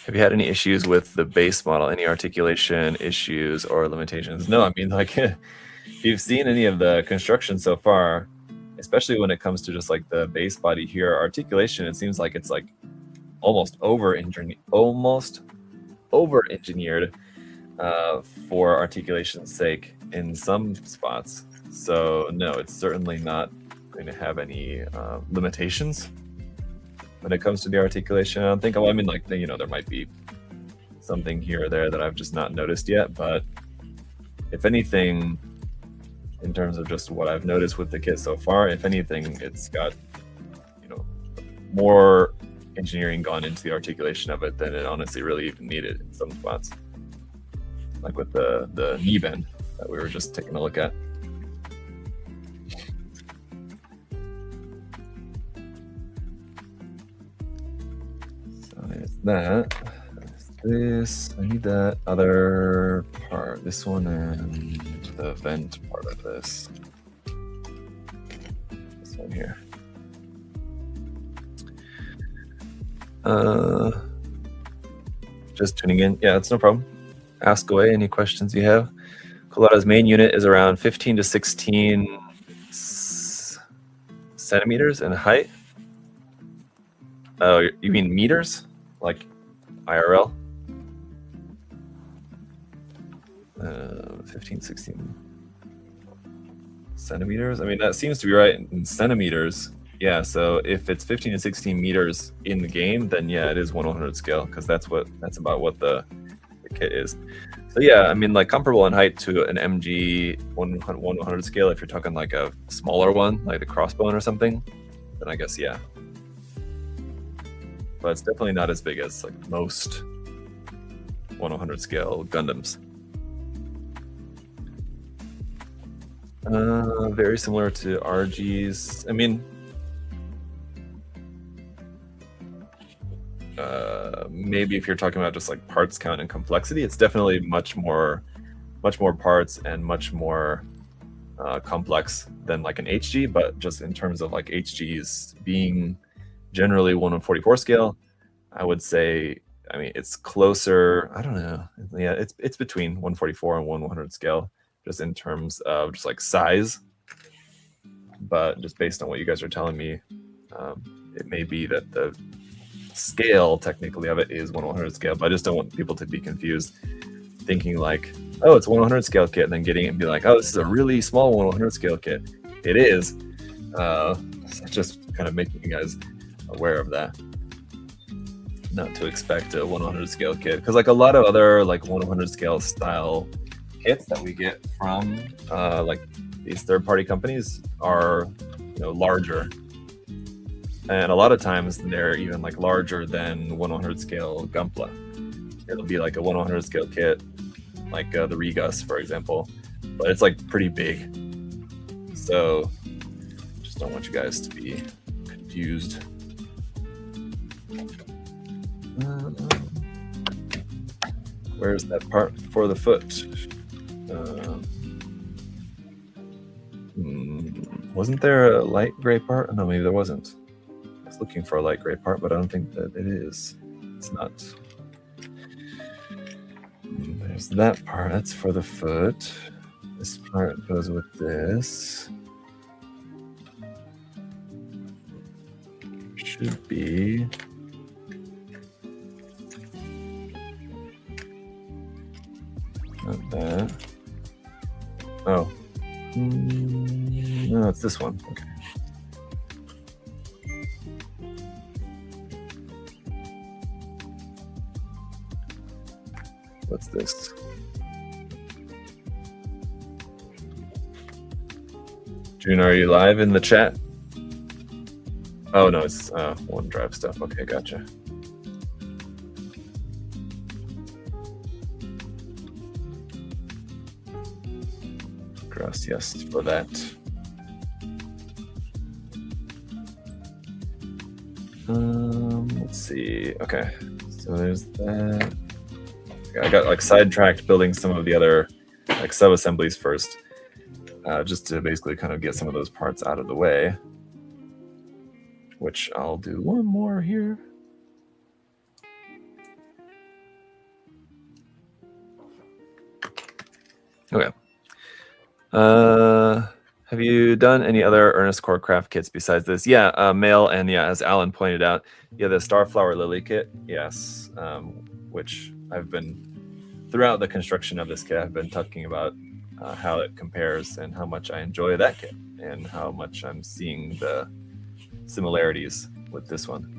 Have you had any issues with the base model? Any articulation issues or limitations? No, I mean, like, if you've seen any of the construction so far, especially when it comes to just like the base body here, articulation, it seems like it's like almost over engineered for articulation's sake in some spots. So no, it's certainly not going to have any limitations when it comes to the articulation. I don't think. I mean, like, you know, there might be something here or there that I've just not noticed yet, but if anything, in terms of just what I've noticed with the kit so far, if anything, it's got, you know, more engineering gone into the articulation of it than it honestly really even needed in some spots, like with the knee bend that we were just taking a look at. So there's that. This, I need that other part, this one and the vent part of this one here. Just tuning in. Yeah, it's no problem. Ask away any questions you have. Colada's main unit is around 15 to 16 centimeters in height. Oh, you mean meters? Like IRL? 15, 16 centimeters. I mean, that seems to be right in centimeters. Yeah, so if it's 15 to 16 meters in the game, then yeah, it is 100 scale, because that's about what the kit is. So yeah, I mean, like comparable in height to an MG 100 scale. If you're talking like a smaller one, like the Crossbone or something, then I guess yeah. But it's definitely not as big as like most 100 scale Gundams. Very similar to RG's. I mean, maybe if you're talking about just like parts count and complexity, it's definitely much more parts and much more complex than like an HG. But just in terms of like HGs being generally 1/44 scale, I would say, I mean, it's closer. I don't know. Yeah, it's between 144 and 100 scale, just in terms of just like size. But just based on what you guys are telling me, it may be that the scale technically of it is 1/100 scale, but I just don't want people to be confused, thinking like, oh, it's 1/100 scale kit, and then getting it and be like, oh, this is a really small 1/100 scale kit. It is. Just kind of making you guys aware of that. Not to expect a 1/100 scale kit, because like a lot of other like 1/100 scale style kits that we get from like these third-party companies are, you know, larger, and a lot of times they're even like larger than 1/100 scale Gunpla. It'll be like a 1/100 scale kit, like the Regus, for example, but it's like pretty big. So just don't want you guys to be confused. Where's that part for the foot? Wasn't there a light gray part? No, maybe there wasn't. I was looking for a light gray part, but I don't think that it is. It's not. There's that part. That's for the foot. This part goes with this. Should be. Not that. Oh. No, it's this one. Okay. What's this? June, are you live in the chat? Oh no, it's OneDrive stuff. Okay, gotcha. Gracias for that. Let's see. Okay, so there's that. I got like sidetracked building some of the other like sub-assemblies first, just to basically kind of get some of those parts out of the way, which I'll do one more here. Okay. Have you done any other Earnestcore craft kits besides this? Yeah, Mail, and yeah, as Alan pointed out, yeah, the Starflower Lily kit, yes, which I've been, throughout the construction of this kit, I've been talking about how it compares and how much I enjoy that kit and how much I'm seeing the similarities with this one.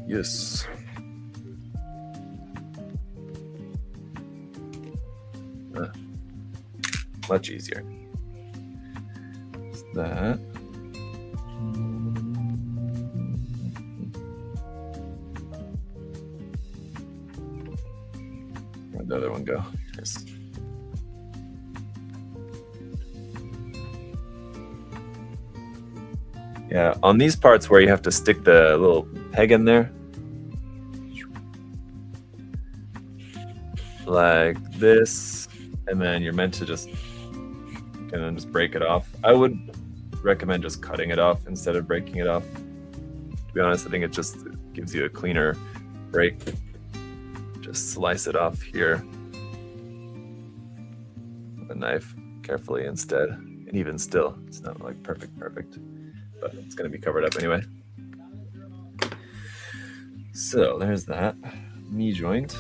Yes. Much easier. Is that? Where'd the other one go? Yes. Yeah, on these parts where you have to stick the little peg in there, like this, and then you're meant to just kind of just break it off. I would recommend just cutting it off instead of breaking it off. To be honest, I think it just gives you a cleaner break. Just slice it off here with a knife carefully instead. And even still, it's not like perfect, but it's going to be covered up anyway. So there's that knee joint.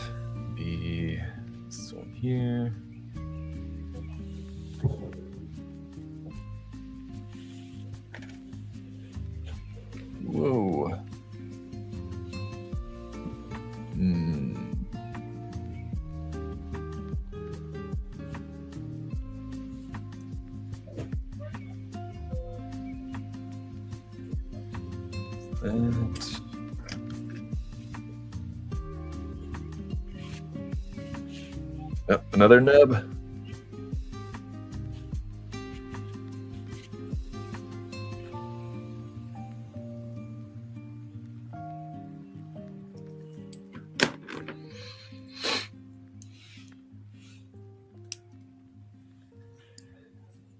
Be this one here. Whoa. That. Oh, another nub.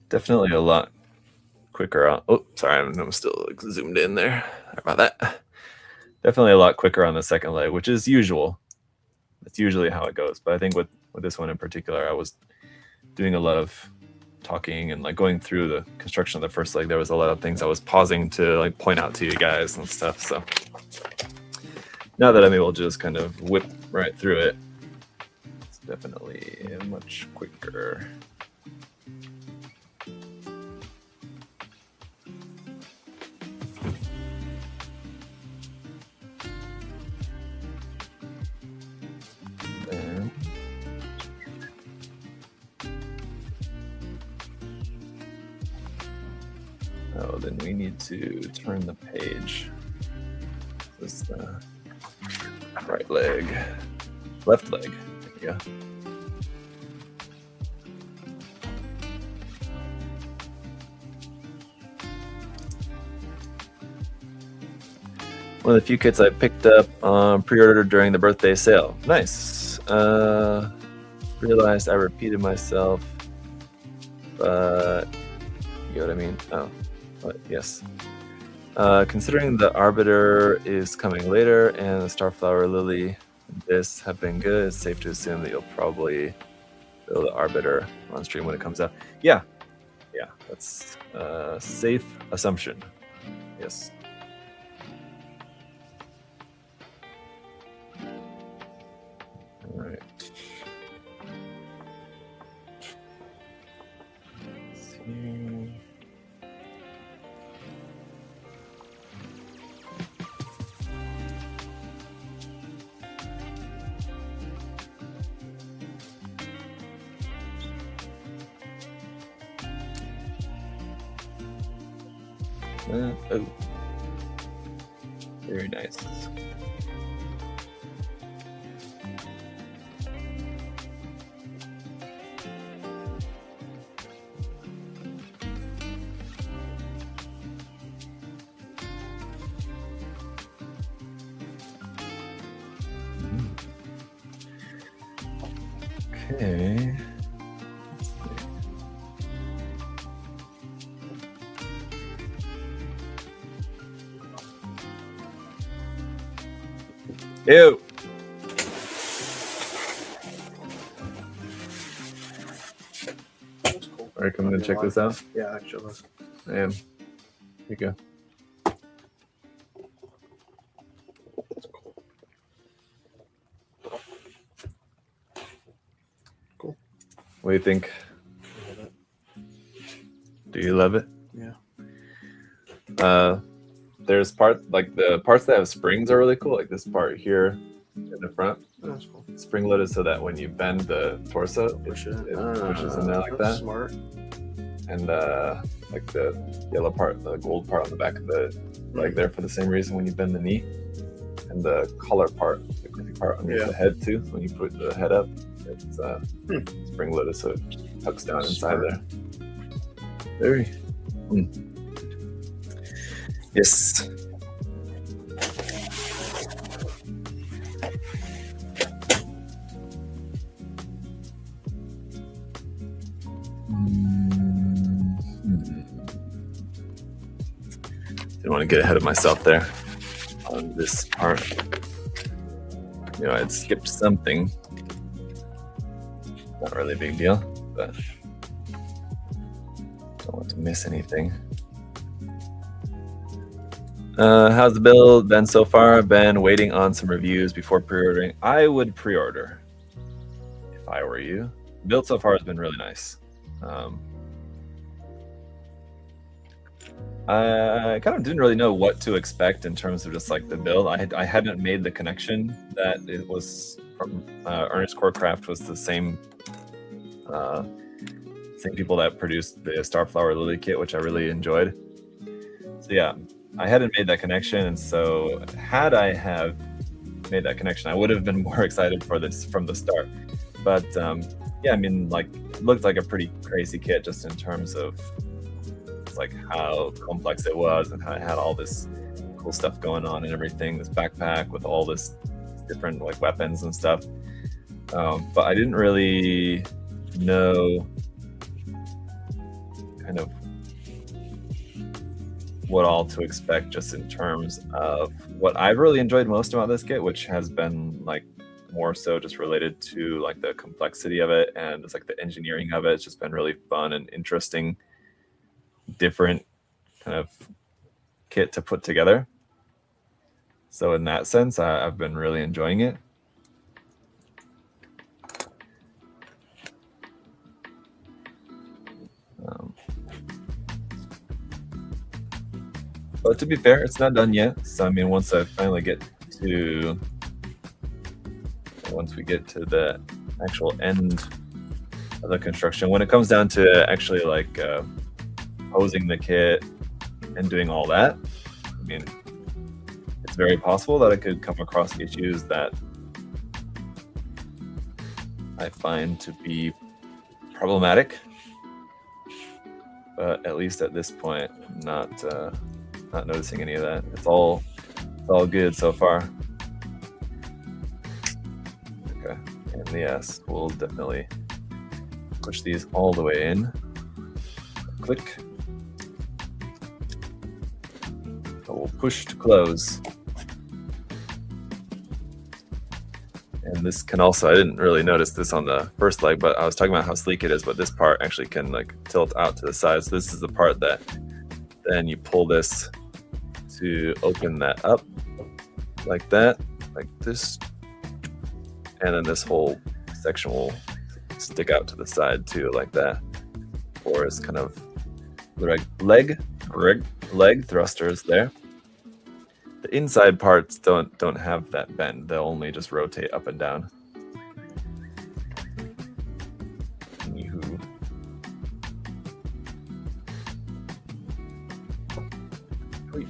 Definitely a lot quicker on. Oh, sorry, I'm still zoomed in there. Sorry about that. Definitely a lot quicker on the second leg, which is usual. That's usually how it goes. But I think with this one in particular, I was doing a lot of talking and like going through the construction of the first leg. There was a lot of things I was pausing to like point out to you guys and stuff. So now that I'm able to just kind of whip right through it, it's definitely much quicker. Oh, then we need to turn the page. This is the right leg, left leg. There you go. One of the few kits I picked up pre-ordered during the birthday sale. Nice. Realized I repeated myself, but you know what I mean? Oh, but yes. Considering the Arbiter is coming later and the Starflower Lily and this have been good, it's safe to assume that you'll probably build the Arbiter on stream when it comes out. Yeah, that's a safe assumption. Yes. All right. Let's see. Oh, very nice. Okay. Ew. That's cool. Are you coming to check this out? Yeah, actually. I am. Here you go. Cool. What do you think? I love it. Do you love it? Yeah. There's the parts that have springs are really cool. Like this part here in the front, That's cool. spring loaded, so that when you bend the torso, it pushes in there like That's that. smart. And like the yellow part, the gold part on the back of the leg there for the same reason when you bend the knee. And the collar part, the grippy part underneath the head too. When you put the head up, it's spring loaded, so it tucks down inside there. Very. Yes. Didn't want to get ahead of myself there on this part. You know, I'd skipped something. Not really a big deal, but don't want to miss anything. How's the build been so far? I've been waiting on some reviews before pre-ordering. I would pre-order if I were you. The build so far has been really nice. I kind of didn't really know what to expect in terms of just like the build. I hadn't made the connection that it was from Earnestcore Craft was the same people that produced the Starflower Lily kit, which I really enjoyed. So yeah, I hadn't made that connection, and so had I have made that connection, I would have been more excited for this from the start. But yeah, I mean, like, it looked like a pretty crazy kit just in terms of like how complex it was and how it had all this cool stuff going on and everything. This backpack with all this different like weapons and stuff. But I didn't really know kind of what all to expect just in terms of what I've really enjoyed most about this kit, which has been like more so just related to like the complexity of it and it's like the engineering of it. It's just been really fun and interesting, different kind of kit to put together. So in that sense, I've been really enjoying it. But to be fair, it's not done yet. So I mean, once we get to the actual end of the construction, when it comes down to actually like posing the kit and doing all that, I mean, it's very possible that I could come across issues that I find to be problematic. But at least at this point, not noticing any of that. It's all good so far. Okay, and yes, we'll definitely push these all the way in. Click. So we'll push to close. And this can also, I didn't really notice this on the first leg, but I was talking about how sleek it is, but this part actually can like tilt out to the side. So this is the part that then you pull this to open that up like that, like this. And then this whole section will stick out to the side too, like that. Or it's kind of leg thrusters there. The inside parts don't have that bend. They'll only just rotate up and down. Anywho. Sweet.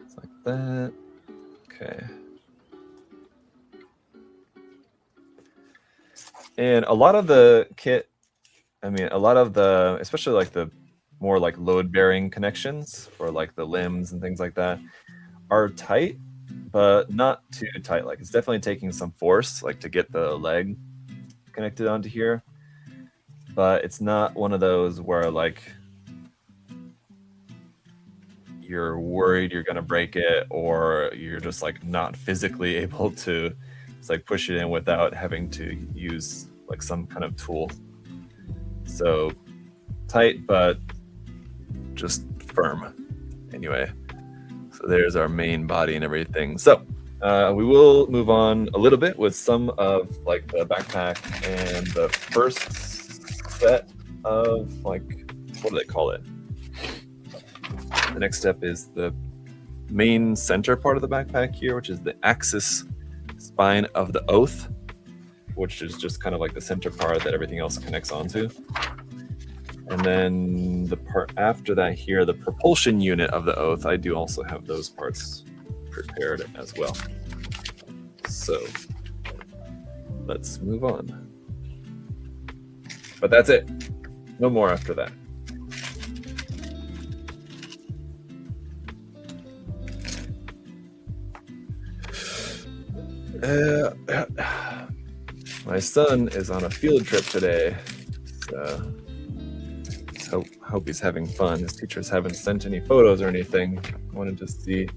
It's like that. Okay. And a lot of the kit, I mean, a lot of the, especially like the more like load-bearing connections or like the limbs and things like that are tight, but not too tight. Like it's definitely taking some force, like to get the leg connected onto here. But it's not one of those where like you're worried you're gonna break it, or you're just like not physically able to just like push it in without having to use like some kind of tool. So tight, but just firm. Anyway, so there's our main body and everything. So we will move on a little bit with some of like the backpack and the first set of like, what do they call it? The next step is the main center part of the backpack here, which is the axis spine of the oath, which is just kind of like the center part that everything else connects onto. And then the part after that here, the propulsion unit of the oath, I do also have those parts prepared as well. So let's move on. But that's it. No more after that. My son is on a field trip today, so hope he's having fun. His teachers haven't sent any photos or anything. I wanted to see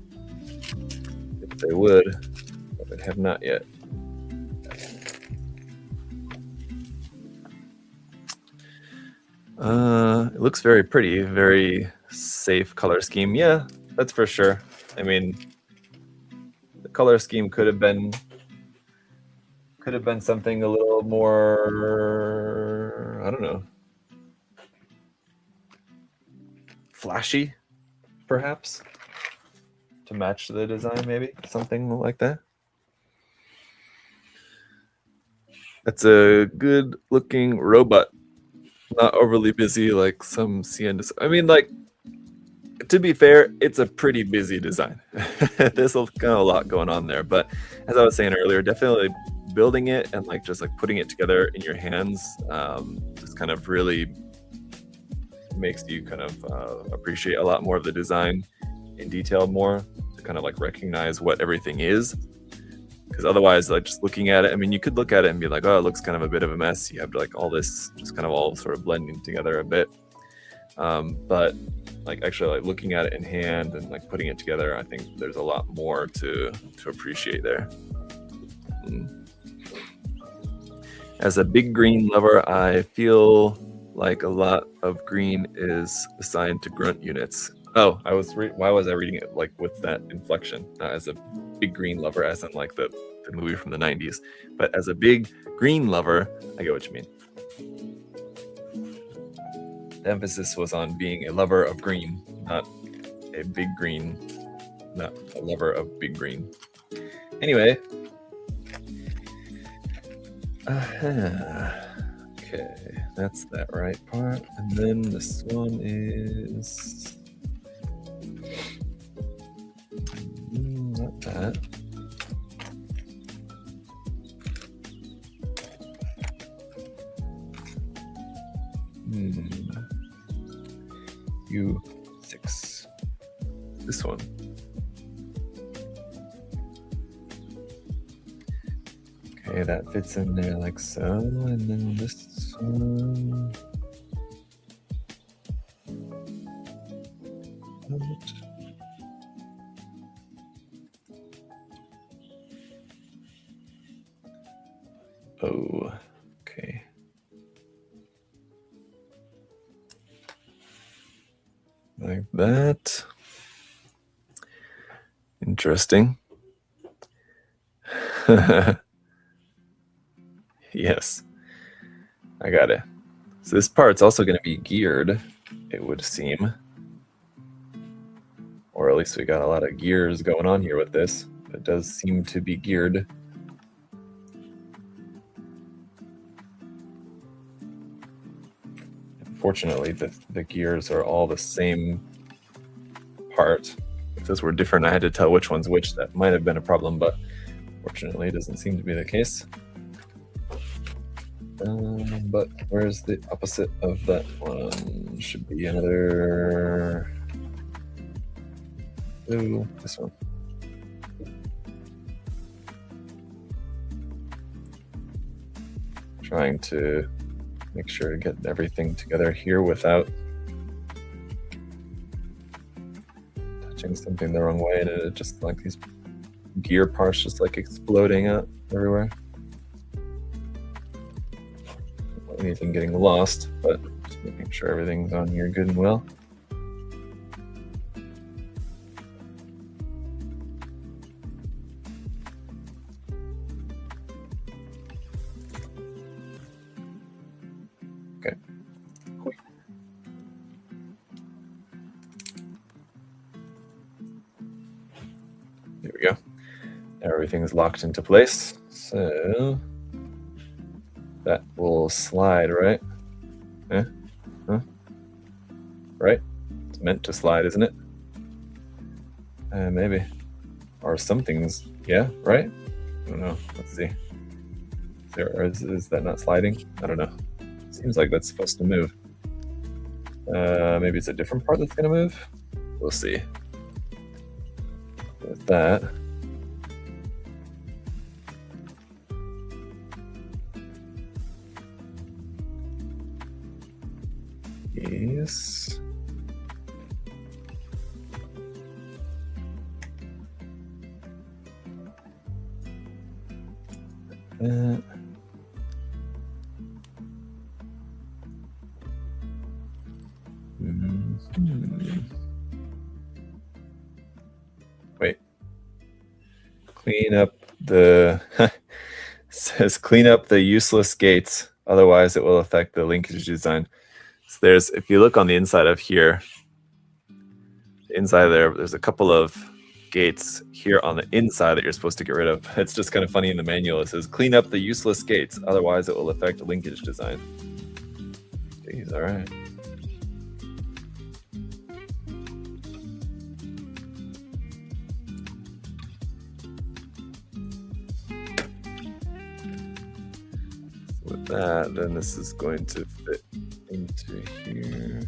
if they would, but they have not yet. It looks very pretty, very safe color scheme. Yeah, that's for sure. I mean, the color scheme could have been something a little more, I don't know, flashy, perhaps, to match the design, maybe something like that. That's a good looking robot, not overly busy like some CN. I mean, like, to be fair, it's a pretty busy design. There's kind of a lot going on there, but as I was saying earlier, definitely building it and like just like putting it together in your hands just kind of really makes you kind of appreciate a lot more of the design in detail more, to kind of like recognize what everything is. Because otherwise, like just looking at it, I mean, you could look at it and be like, oh, it looks kind of a bit of a mess. You have like all this just kind of all sort of blending together a bit. But like actually like looking at it in hand and like putting it together, I think there's a lot more to appreciate there. As a big green lover, I feel like a lot of green is assigned to grunt units. Oh, why was I reading it like with that inflection? Not as a big green lover, as in like the movie from the 90s, but as a big green lover, I get what you mean. The emphasis was on being a lover of green, not a big green, not a lover of big green. Anyway. Okay, that's that right part. And then this one is not that. U6. This one. Okay, that fits in there like so, and then this one. Oh, okay. Like that. Interesting. Yes, I got it. So this part's also going to be geared, it would seem. Or at least we got a lot of gears going on here with this. It does seem to be geared. Fortunately, the gears are all the same part. If this were different, I had to tell which one's which. That might have been a problem, but fortunately, it doesn't seem to be the case. But where's the opposite of that one? Should be another. Ooh, this one. Trying to make sure to get everything together here without touching something the wrong way, and it just like these gear parts just like exploding out everywhere. Not anything getting lost, but just making sure everything's on here good and well. There we go. Everything's locked into place. So that will slide, right? Huh? Right? It's meant to slide, isn't it? Maybe. Or some things, yeah, right? I don't know. Let's see. Is that not sliding? I don't know. Seems like that's supposed to move. Maybe it's a different part that's gonna move? We'll see. With that. Yes. Wait. Clean up the says clean up the useless gates, otherwise it will affect the linkage design. So there's, if you look on the inside of here, inside there's a couple of gates here on the inside that you're supposed to get rid of. It's just kind of funny in the manual. It says clean up the useless gates, otherwise it will affect the linkage design. Jeez, all right. With that, then this is going to fit into here.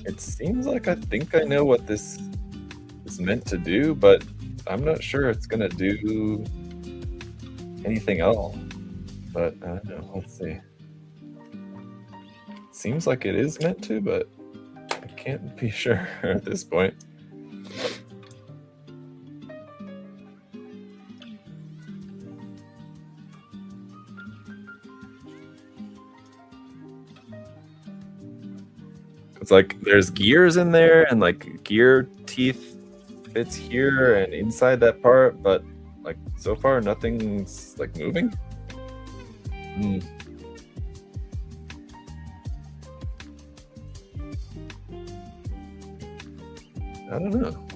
It seems like I think I know what this is meant to do, but I'm not sure it's gonna do anything at all. But I don't know. Let's see. Seems like it is meant to, but I can't be sure at this point. It's like there's gears in there and like gear teeth fits here and inside that part, but like so far nothing's like moving. I don't know.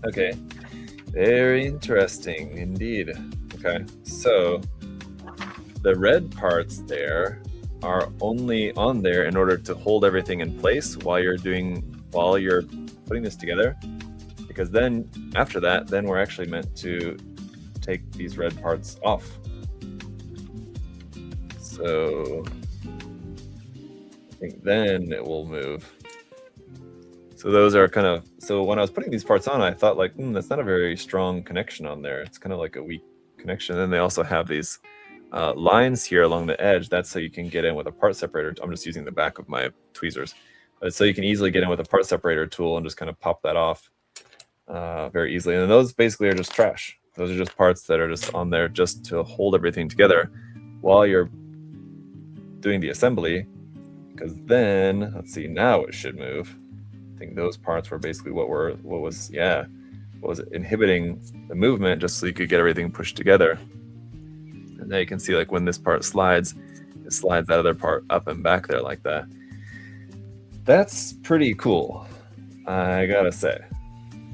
Okay. Very interesting indeed. Okay, so the red parts there are only on there in order to hold everything in place while you're putting this together, because then after that, then we're actually meant to take these red parts off. So I think then it will move. So those are kind of, so when I was putting these parts on, I thought like, that's not a very strong connection on there. It's kind of like a weak connection. And then they also have these lines here along the edge. That's so you can get in with a part separator. I'm just using the back of my tweezers. But so you can easily get in with a part separator tool and just kind of pop that off very easily. And those basically are just trash. Those are just parts that are just on there just to hold everything together while you're doing the assembly. Because then, let's see, now it should move. I think those parts were basically what was inhibiting the movement, just so you could get everything pushed together. And now you can see like when this part slides, it slides that other part up and back there like that. That's pretty cool, I gotta say.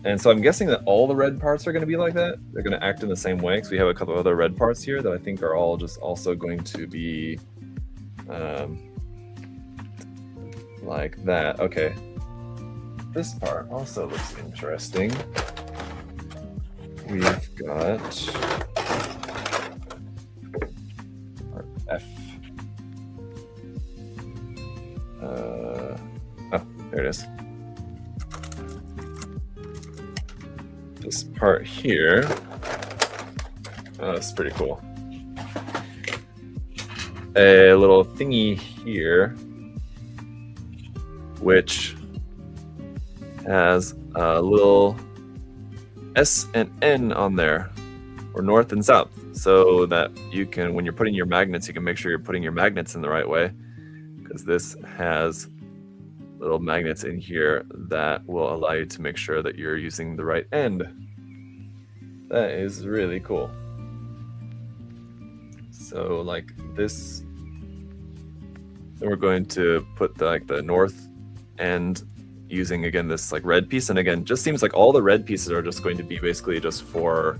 And so I'm guessing that all the red parts are going to be like that. They're going to act in the same way, because we have a couple of other red parts here that I think are all just also going to be like that. Okay. This part also looks interesting. We've got part F. Oh, there it is. This part here, that's pretty cool. A little thingy here, which has a little S and N on there, or north and south, so that you can, when you're putting your magnets, you can make sure you're putting your magnets in the right way, because this has little magnets in here that will allow you to make sure that you're using the right end. That is really cool. So like this, then we're going to put the north end using, again, this like red piece. And again, just seems like all the red pieces are just going to be basically just for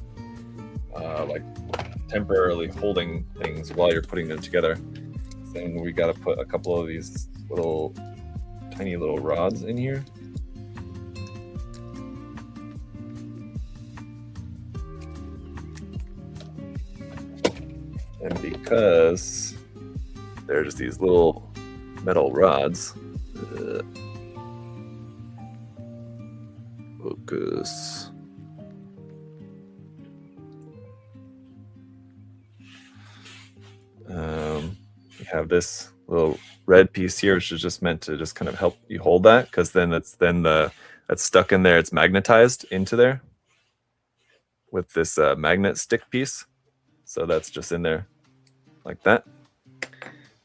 like temporarily holding things while you're putting them together. Then we got to put a couple of these little tiny little rods in here. And because they're just these little metal rods, focus. We have this little red piece here, which is just meant to just kind of help you hold that, because then that's stuck in there. It's magnetized into there with this magnet stick piece. So that's just in there like that.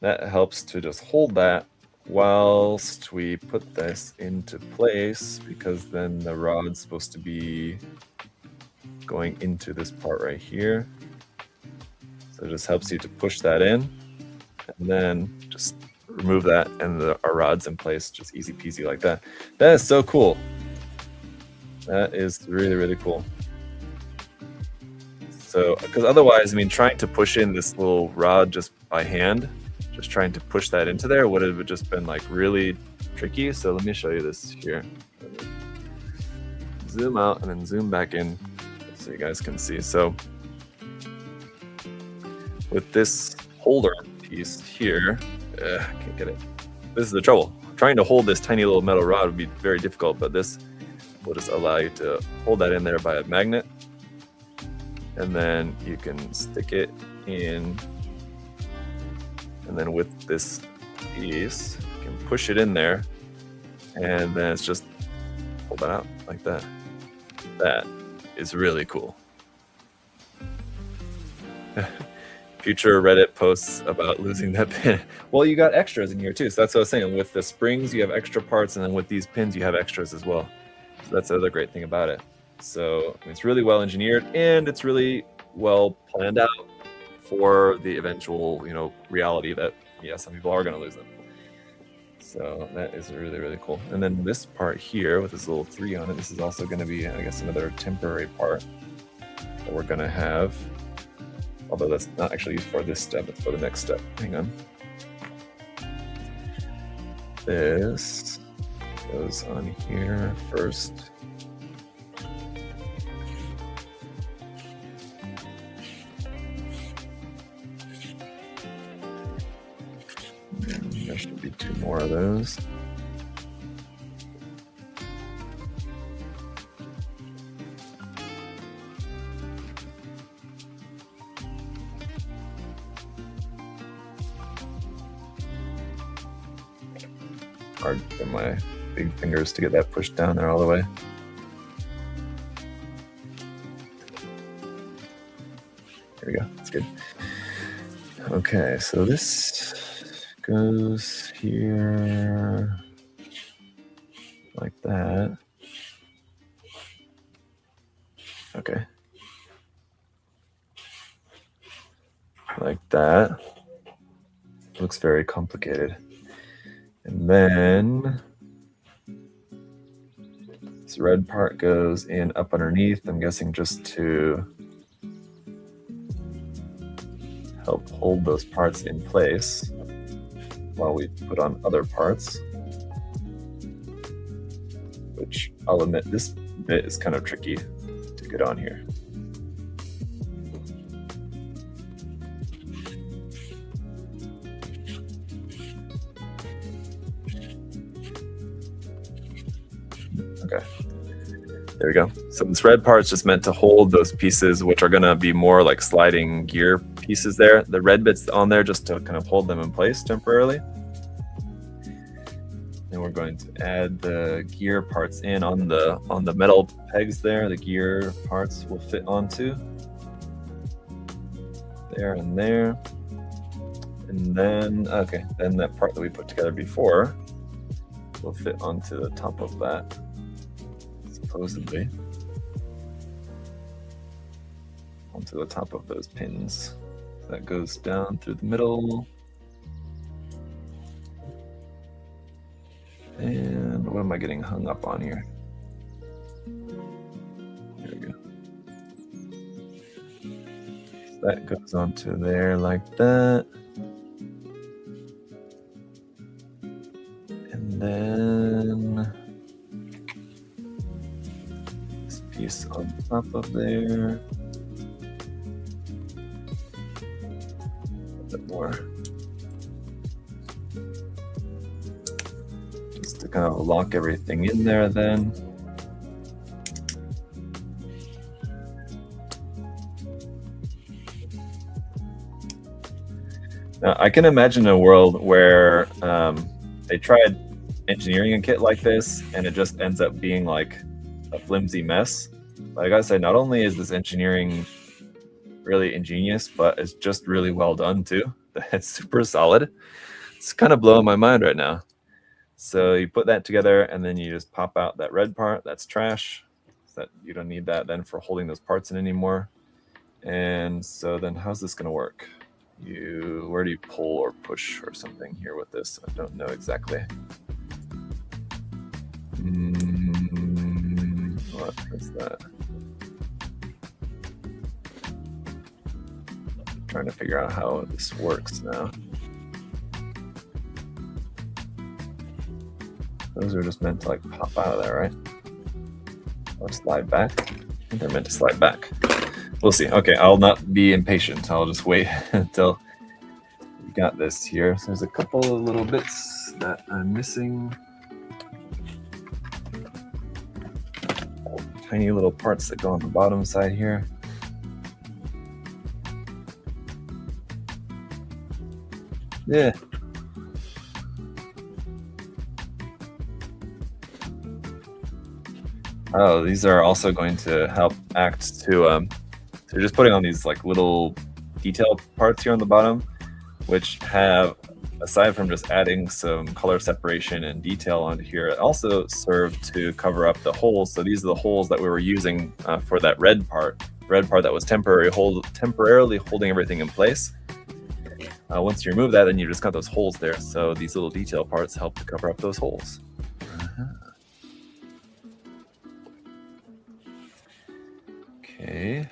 That helps to just hold that whilst we put this into place, because then the rod's supposed to be going into this part right here. So it just helps you to push that in, and then just remove that, and our rod's in place, just easy peasy like that. That is so cool. That is really, really cool. So, because otherwise, I mean, trying to push in this little rod just by hand just trying to push that into there would have just been like really tricky. So let me show you this here. Zoom out and then zoom back in so you guys can see. So with this holder piece here, I can't get it. This is the trouble. Trying to hold this tiny little metal rod would be very difficult, but this will just allow you to hold that in there by a magnet. And then you can stick it in. And then with this piece, you can push it in there. And then it's just pull that out like that. That is really cool. Future Reddit posts about losing that pin. Well, you got extras in here too. So that's what I was saying. With the springs, you have extra parts. And then with these pins, you have extras as well. So that's the other great thing about it. So it's really well engineered and it's really well planned out for the eventual, reality that, some people are going to lose them. So that is really, really cool. And then this part here with this little 3 on it, this is also going to be, I guess, another temporary part that we're going to have. Although that's not actually used for this step, it's for the next step. Hang on. This goes on here first. There should be 2 more of those. Hard for my big fingers to get that pushed down there all the way. There we go. That's good. Okay, so this goes here like that. Okay. Like that. Looks very complicated. And then this red part goes in up underneath, I'm guessing just to help hold those parts in place while we put on other parts, which I'll admit this bit is kind of tricky to get on here. Okay, there we go. So this red part is just meant to hold those pieces, which are going to be more like sliding gear pieces there. The red bit's on there just to kind of hold them in place temporarily. And we're going to add the gear parts in on the metal pegs there. The gear parts will fit onto there and there. And then, okay, then that part that we put together before will fit onto the top of that, supposedly. Onto the top of those pins. That goes down through the middle. And what am I getting hung up on here? There we go. So that goes onto there like that. And then this piece on top of there. A bit more. Just to kind of lock everything in there then. Now, I can imagine a world where they tried engineering a kit like this and it just ends up being like a flimsy mess. But I gotta say, not only is this engineering really ingenious, but it's just really well done too. It's super solid. It's kind of blowing my mind right now. So you put that together and then you just pop out that red part. That's trash. So that you don't need that then for holding those parts in anymore. And so then how's this gonna work? Where do you pull or push or something here with this? I don't know exactly. What is that? I'm trying to figure out how this works now. Those are just meant to like pop out of there, right? Or slide back. I think they're meant to slide back. We'll see. Okay, I'll not be impatient. I'll just wait until we got this here. So there's a couple of little bits that I'm missing. Tiny little parts that go on the bottom side here. Yeah. Oh, these are also going to help act to, so just putting on these like little detail parts here on the bottom, which have, aside from just adding some color separation and detail onto here, it also serve to cover up the holes. So these are the holes that we were using for that red part that was temporarily holding everything in place. Once you remove that, then you just got those holes there. So these little detail parts help to cover up those holes. Okay,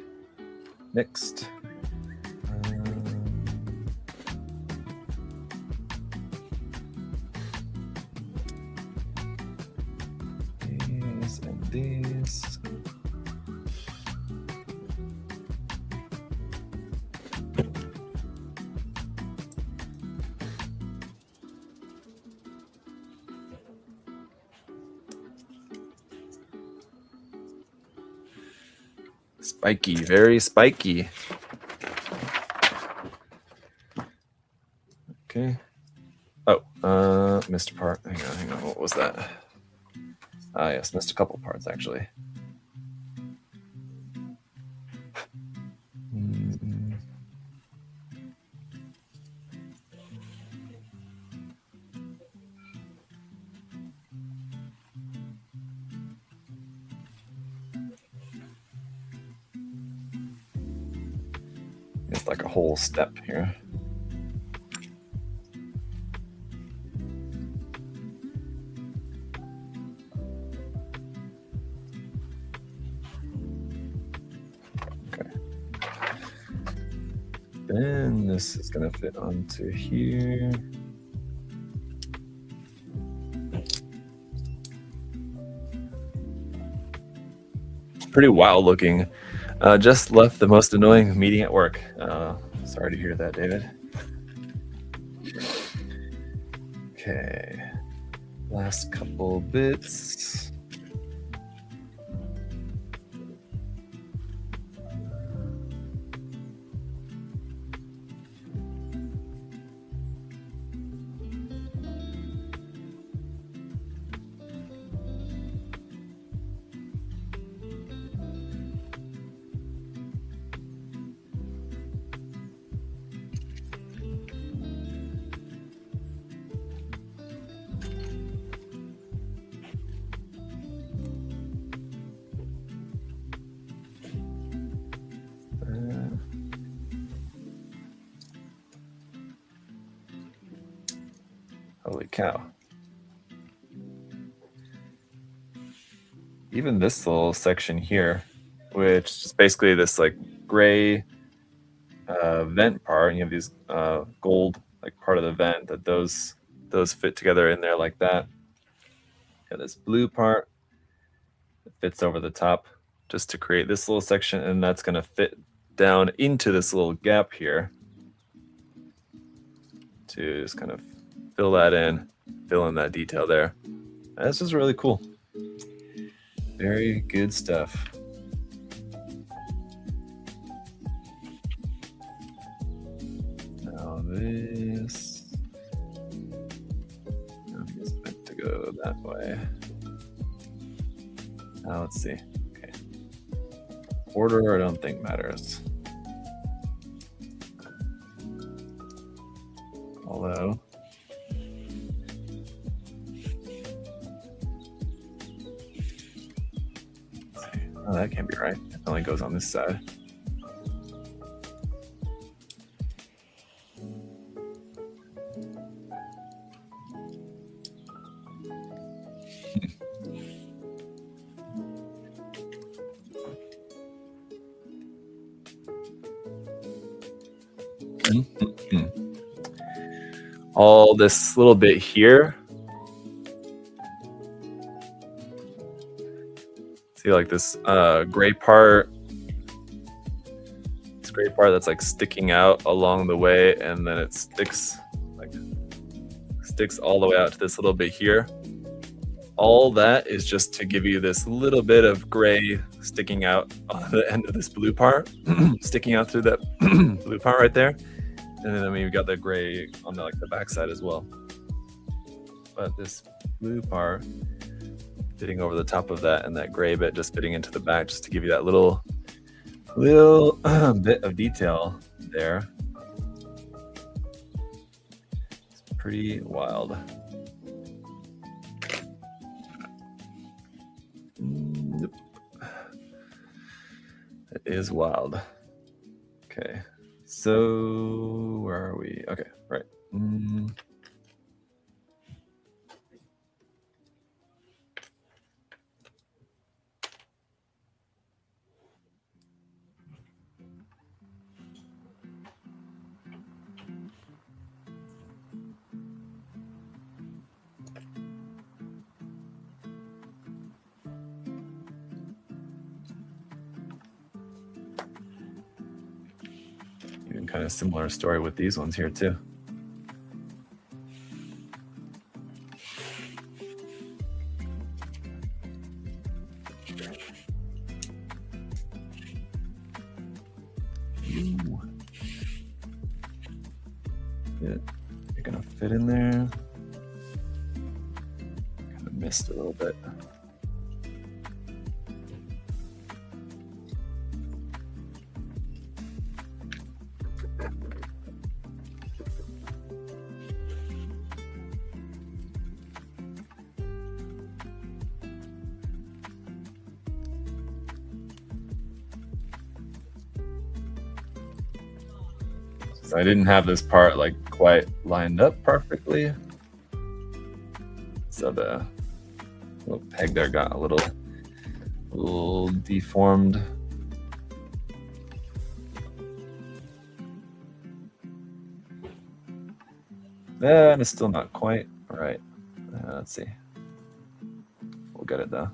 next. These and these. Spiky, very spiky. Okay. Oh, missed a part. Hang on. What was that? Yes, missed a couple parts actually. It's like a whole step here. Okay. Then this is going to fit onto here. Pretty wild looking. Just left the most annoying meeting at work. Sorry to hear that, David. Okay, last couple bits. Holy cow. Even this little section here, which is basically this like gray vent part, and you have these gold like part of the vent, that those fit together in there like that. And this blue part that fits over the top just to create this little section, and that's going to fit down into this little gap here to just kind of fill that in, fill in that detail there. That's just really cool. Very good stuff. Now this, I think it's meant to go that way. Now let's see. Okay. Order I don't think matters. Although oh, that can't be right. It only goes on this side. All this little bit here See, like this gray part. This gray part that's like sticking out along the way, and then it sticks all the way out to this little bit here. All that is just to give you this little bit of gray sticking out on the end of this blue part, sticking out through that blue part right there. And then we've got the gray on the, like the backside as well. But this blue part fitting over the top of that, and that gray bit just fitting into the back, just to give you that little bit of detail there. It's pretty wild. Nope. It is wild. Okay, so where are we? Okay, right. Even kind of similar story with these ones here too. Yeah, you're gonna fit in there. Kind of missed a little bit. So I didn't have this part like quite lined up perfectly. So the little peg there got a little deformed. And it's still not quite right. Let's see. We'll get it though.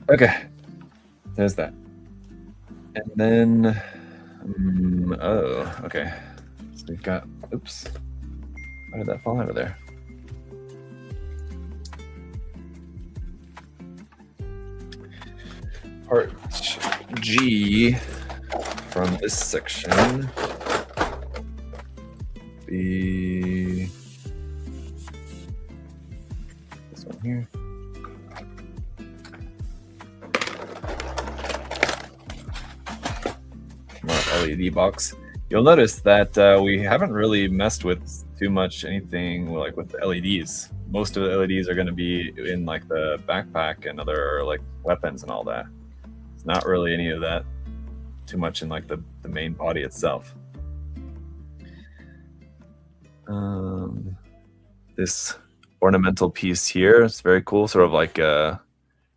Okay. There's that. And then, oh, okay. So we've got, oops. Why did that fall out of there? Part G from this section be this one here. LED box. You'll notice that we haven't really messed with too much anything like with the LEDs. Most of the LEDs are going to be in like the backpack and other like weapons and all that. It's not really any of that too much in like the main body itself. This ornamental piece here is very cool, sort of like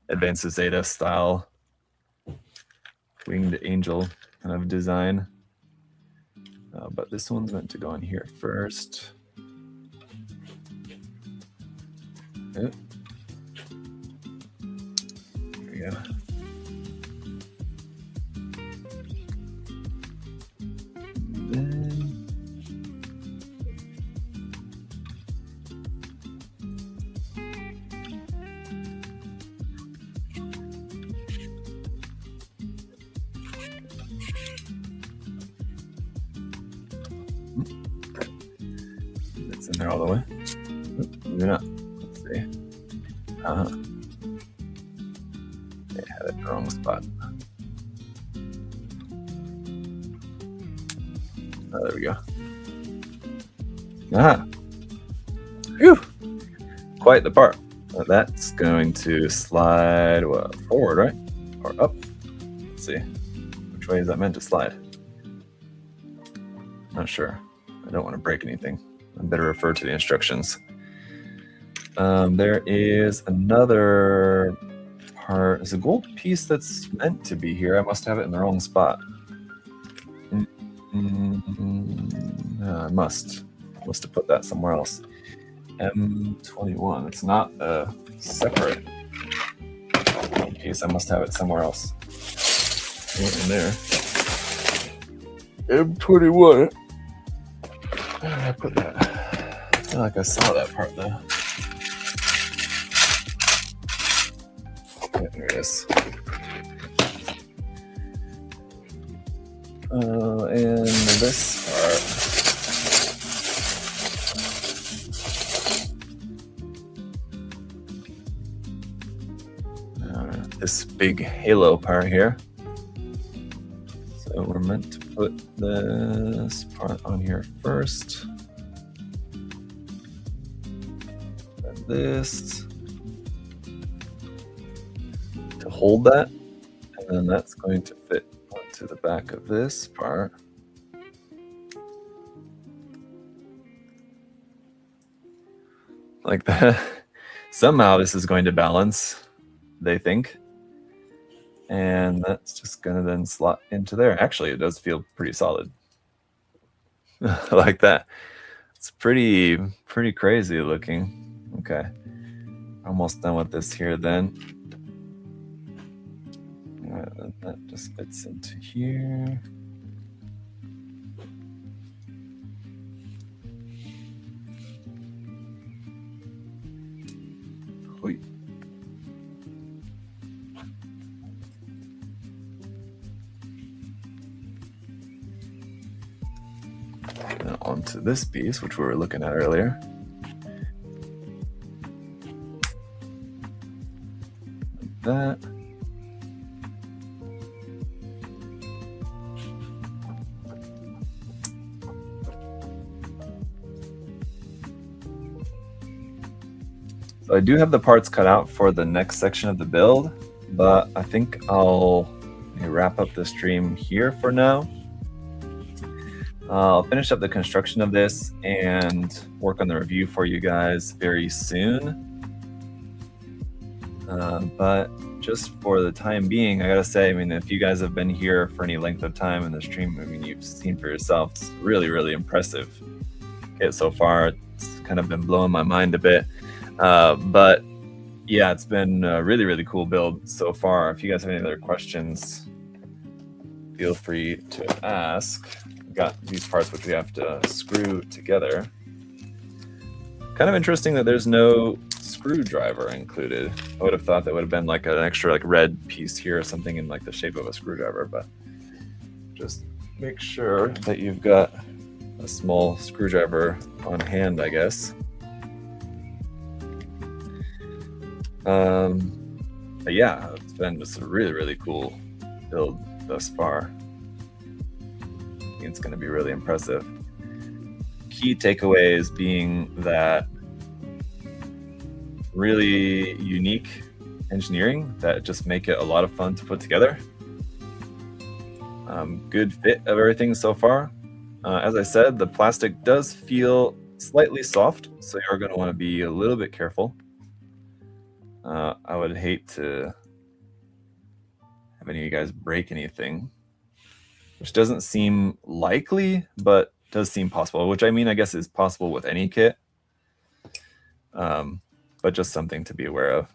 Advanced Zeta style winged angel kind of design. But this one's meant to go in here first. There we go. It's in there all the way. Maybe not. Let's see. They had it in the wrong spot. Oh, there we go. Phew! Quite the part. That's going to slide forward, right? Or up? Let's see. Which way is that meant to slide? Not sure. I don't want to break anything. I better refer to the instructions. There is another part. There's a gold piece that's meant to be here. I must have it in the wrong spot. I must have put that somewhere else. M21. It's not a separate piece. I must have it somewhere else. In there. M21. Where did I put that? I feel like I saw that part though. Yeah, there it is. And this part. This big halo part here. So we're meant to put this part on here first. And this to hold that. And then that's going to fit onto the back of this part. Like that. Somehow this is going to balance, they think. And that's just going to then slot into there. Actually, it does feel pretty solid. Like that. It's pretty crazy looking. Okay. Almost done with this here then. That just fits into here. Wait. Now onto this piece, which we were looking at earlier. Like that. So I do have the parts cut out for the next section of the build, but I think I'll wrap up the stream here for now. I'll finish up the construction of this and work on the review for you guys very soon. But just for the time being, I gotta say, I mean, if you guys have been here for any length of time in the stream, I mean, you've seen for yourself, it's really impressive kit so far. It's kind of been blowing my mind a bit. But yeah, it's been a really cool build so far. If you guys have any other questions, feel free to ask. We've got these parts which we have to screw together. Kind of interesting that there's no screwdriver included. I would have thought that would have been like an extra like red piece here or something in like the shape of a screwdriver, but just make sure that you've got a small screwdriver on hand, I guess. But yeah, it's been just a really cool build thus far. I think it's going to be really impressive. Key takeaways being that really unique engineering that just make it a lot of fun to put together. Good fit of everything so far. As I said, the plastic does feel slightly soft, so you're going to want to be a little bit careful. I would hate to have any of you guys break anything, which doesn't seem likely, but does seem possible, which I mean, I guess is possible with any kit. But just something to be aware of.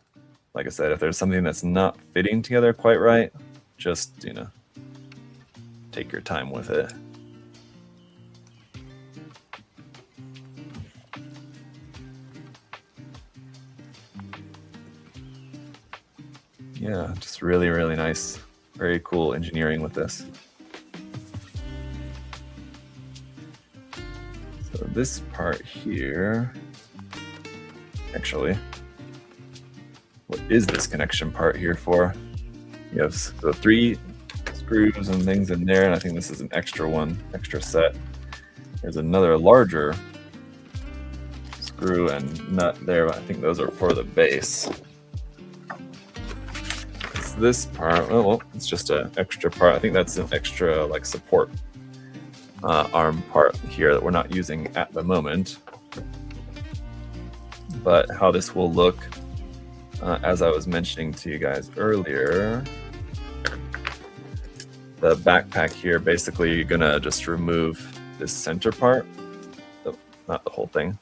Like I said, if there's something that's not fitting together quite right, just, you know, take your time with it. Yeah, just really nice. Very cool engineering with this. So this part here, actually, what is this connection part here for? You have the 3 screws and things in there, and I think this is an extra one, extra set. There's another larger screw and nut there, but I think those are for the base. This part, well, it's just an extra part. I think that's an extra like support arm part here that we're not using at the moment. But how this will look, as I was mentioning to you guys earlier, the backpack here, basically you're gonna just remove this center part, not the whole thing.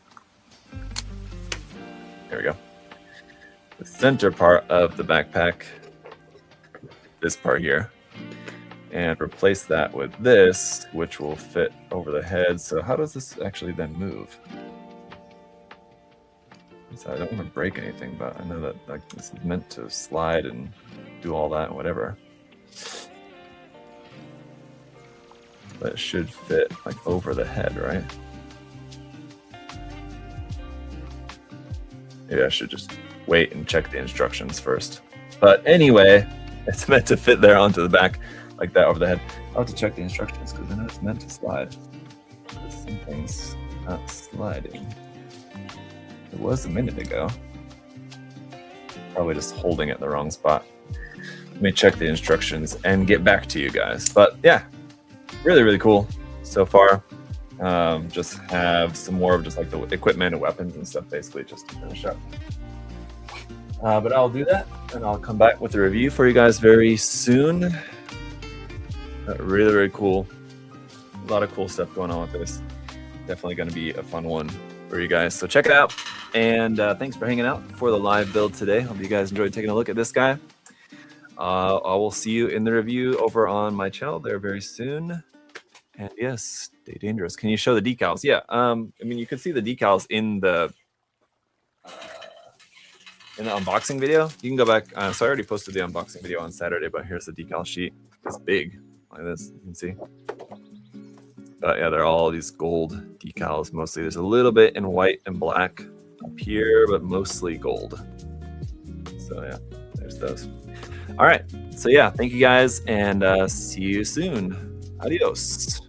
Here we go. The center part of the backpack, this part here, and replace that with this, which will fit over the head. So how does this actually then move? So I don't want to break anything, but I know that like this is meant to slide and do all that, whatever. But it should fit like over the head, right? Maybe I should just wait and check the instructions first. But anyway, it's meant to fit there onto the back like that over the head. I'll have to check the instructions because I know it's meant to slide. Something's not sliding. It was a minute ago. Probably just holding it in the wrong spot. Let me check the instructions and get back to you guys. But yeah, really, really cool so far. Just have some more of just like the equipment and weapons and stuff basically just to finish up. But I'll do that and I'll come back with a review for you guys very soon. Really, really cool. A lot of cool stuff going on with this. Definitely going to be a fun one for you guys. So check it out. And thanks for hanging out for the live build today. Hope you guys enjoyed taking a look at this guy. I will see you in the review over on my channel there very soon. And yes, stay dangerous. Can you show the decals? Yeah. I mean, you can see the decals in the unboxing video. You can go back. So I already posted the unboxing video on Saturday, but here's the decal sheet. It's big like this. You can see. But yeah, they're all these gold decals mostly. There's a little bit in white and black up here, but mostly gold. So yeah, there's those. All right. So yeah, thank you guys, and see you soon. Adios.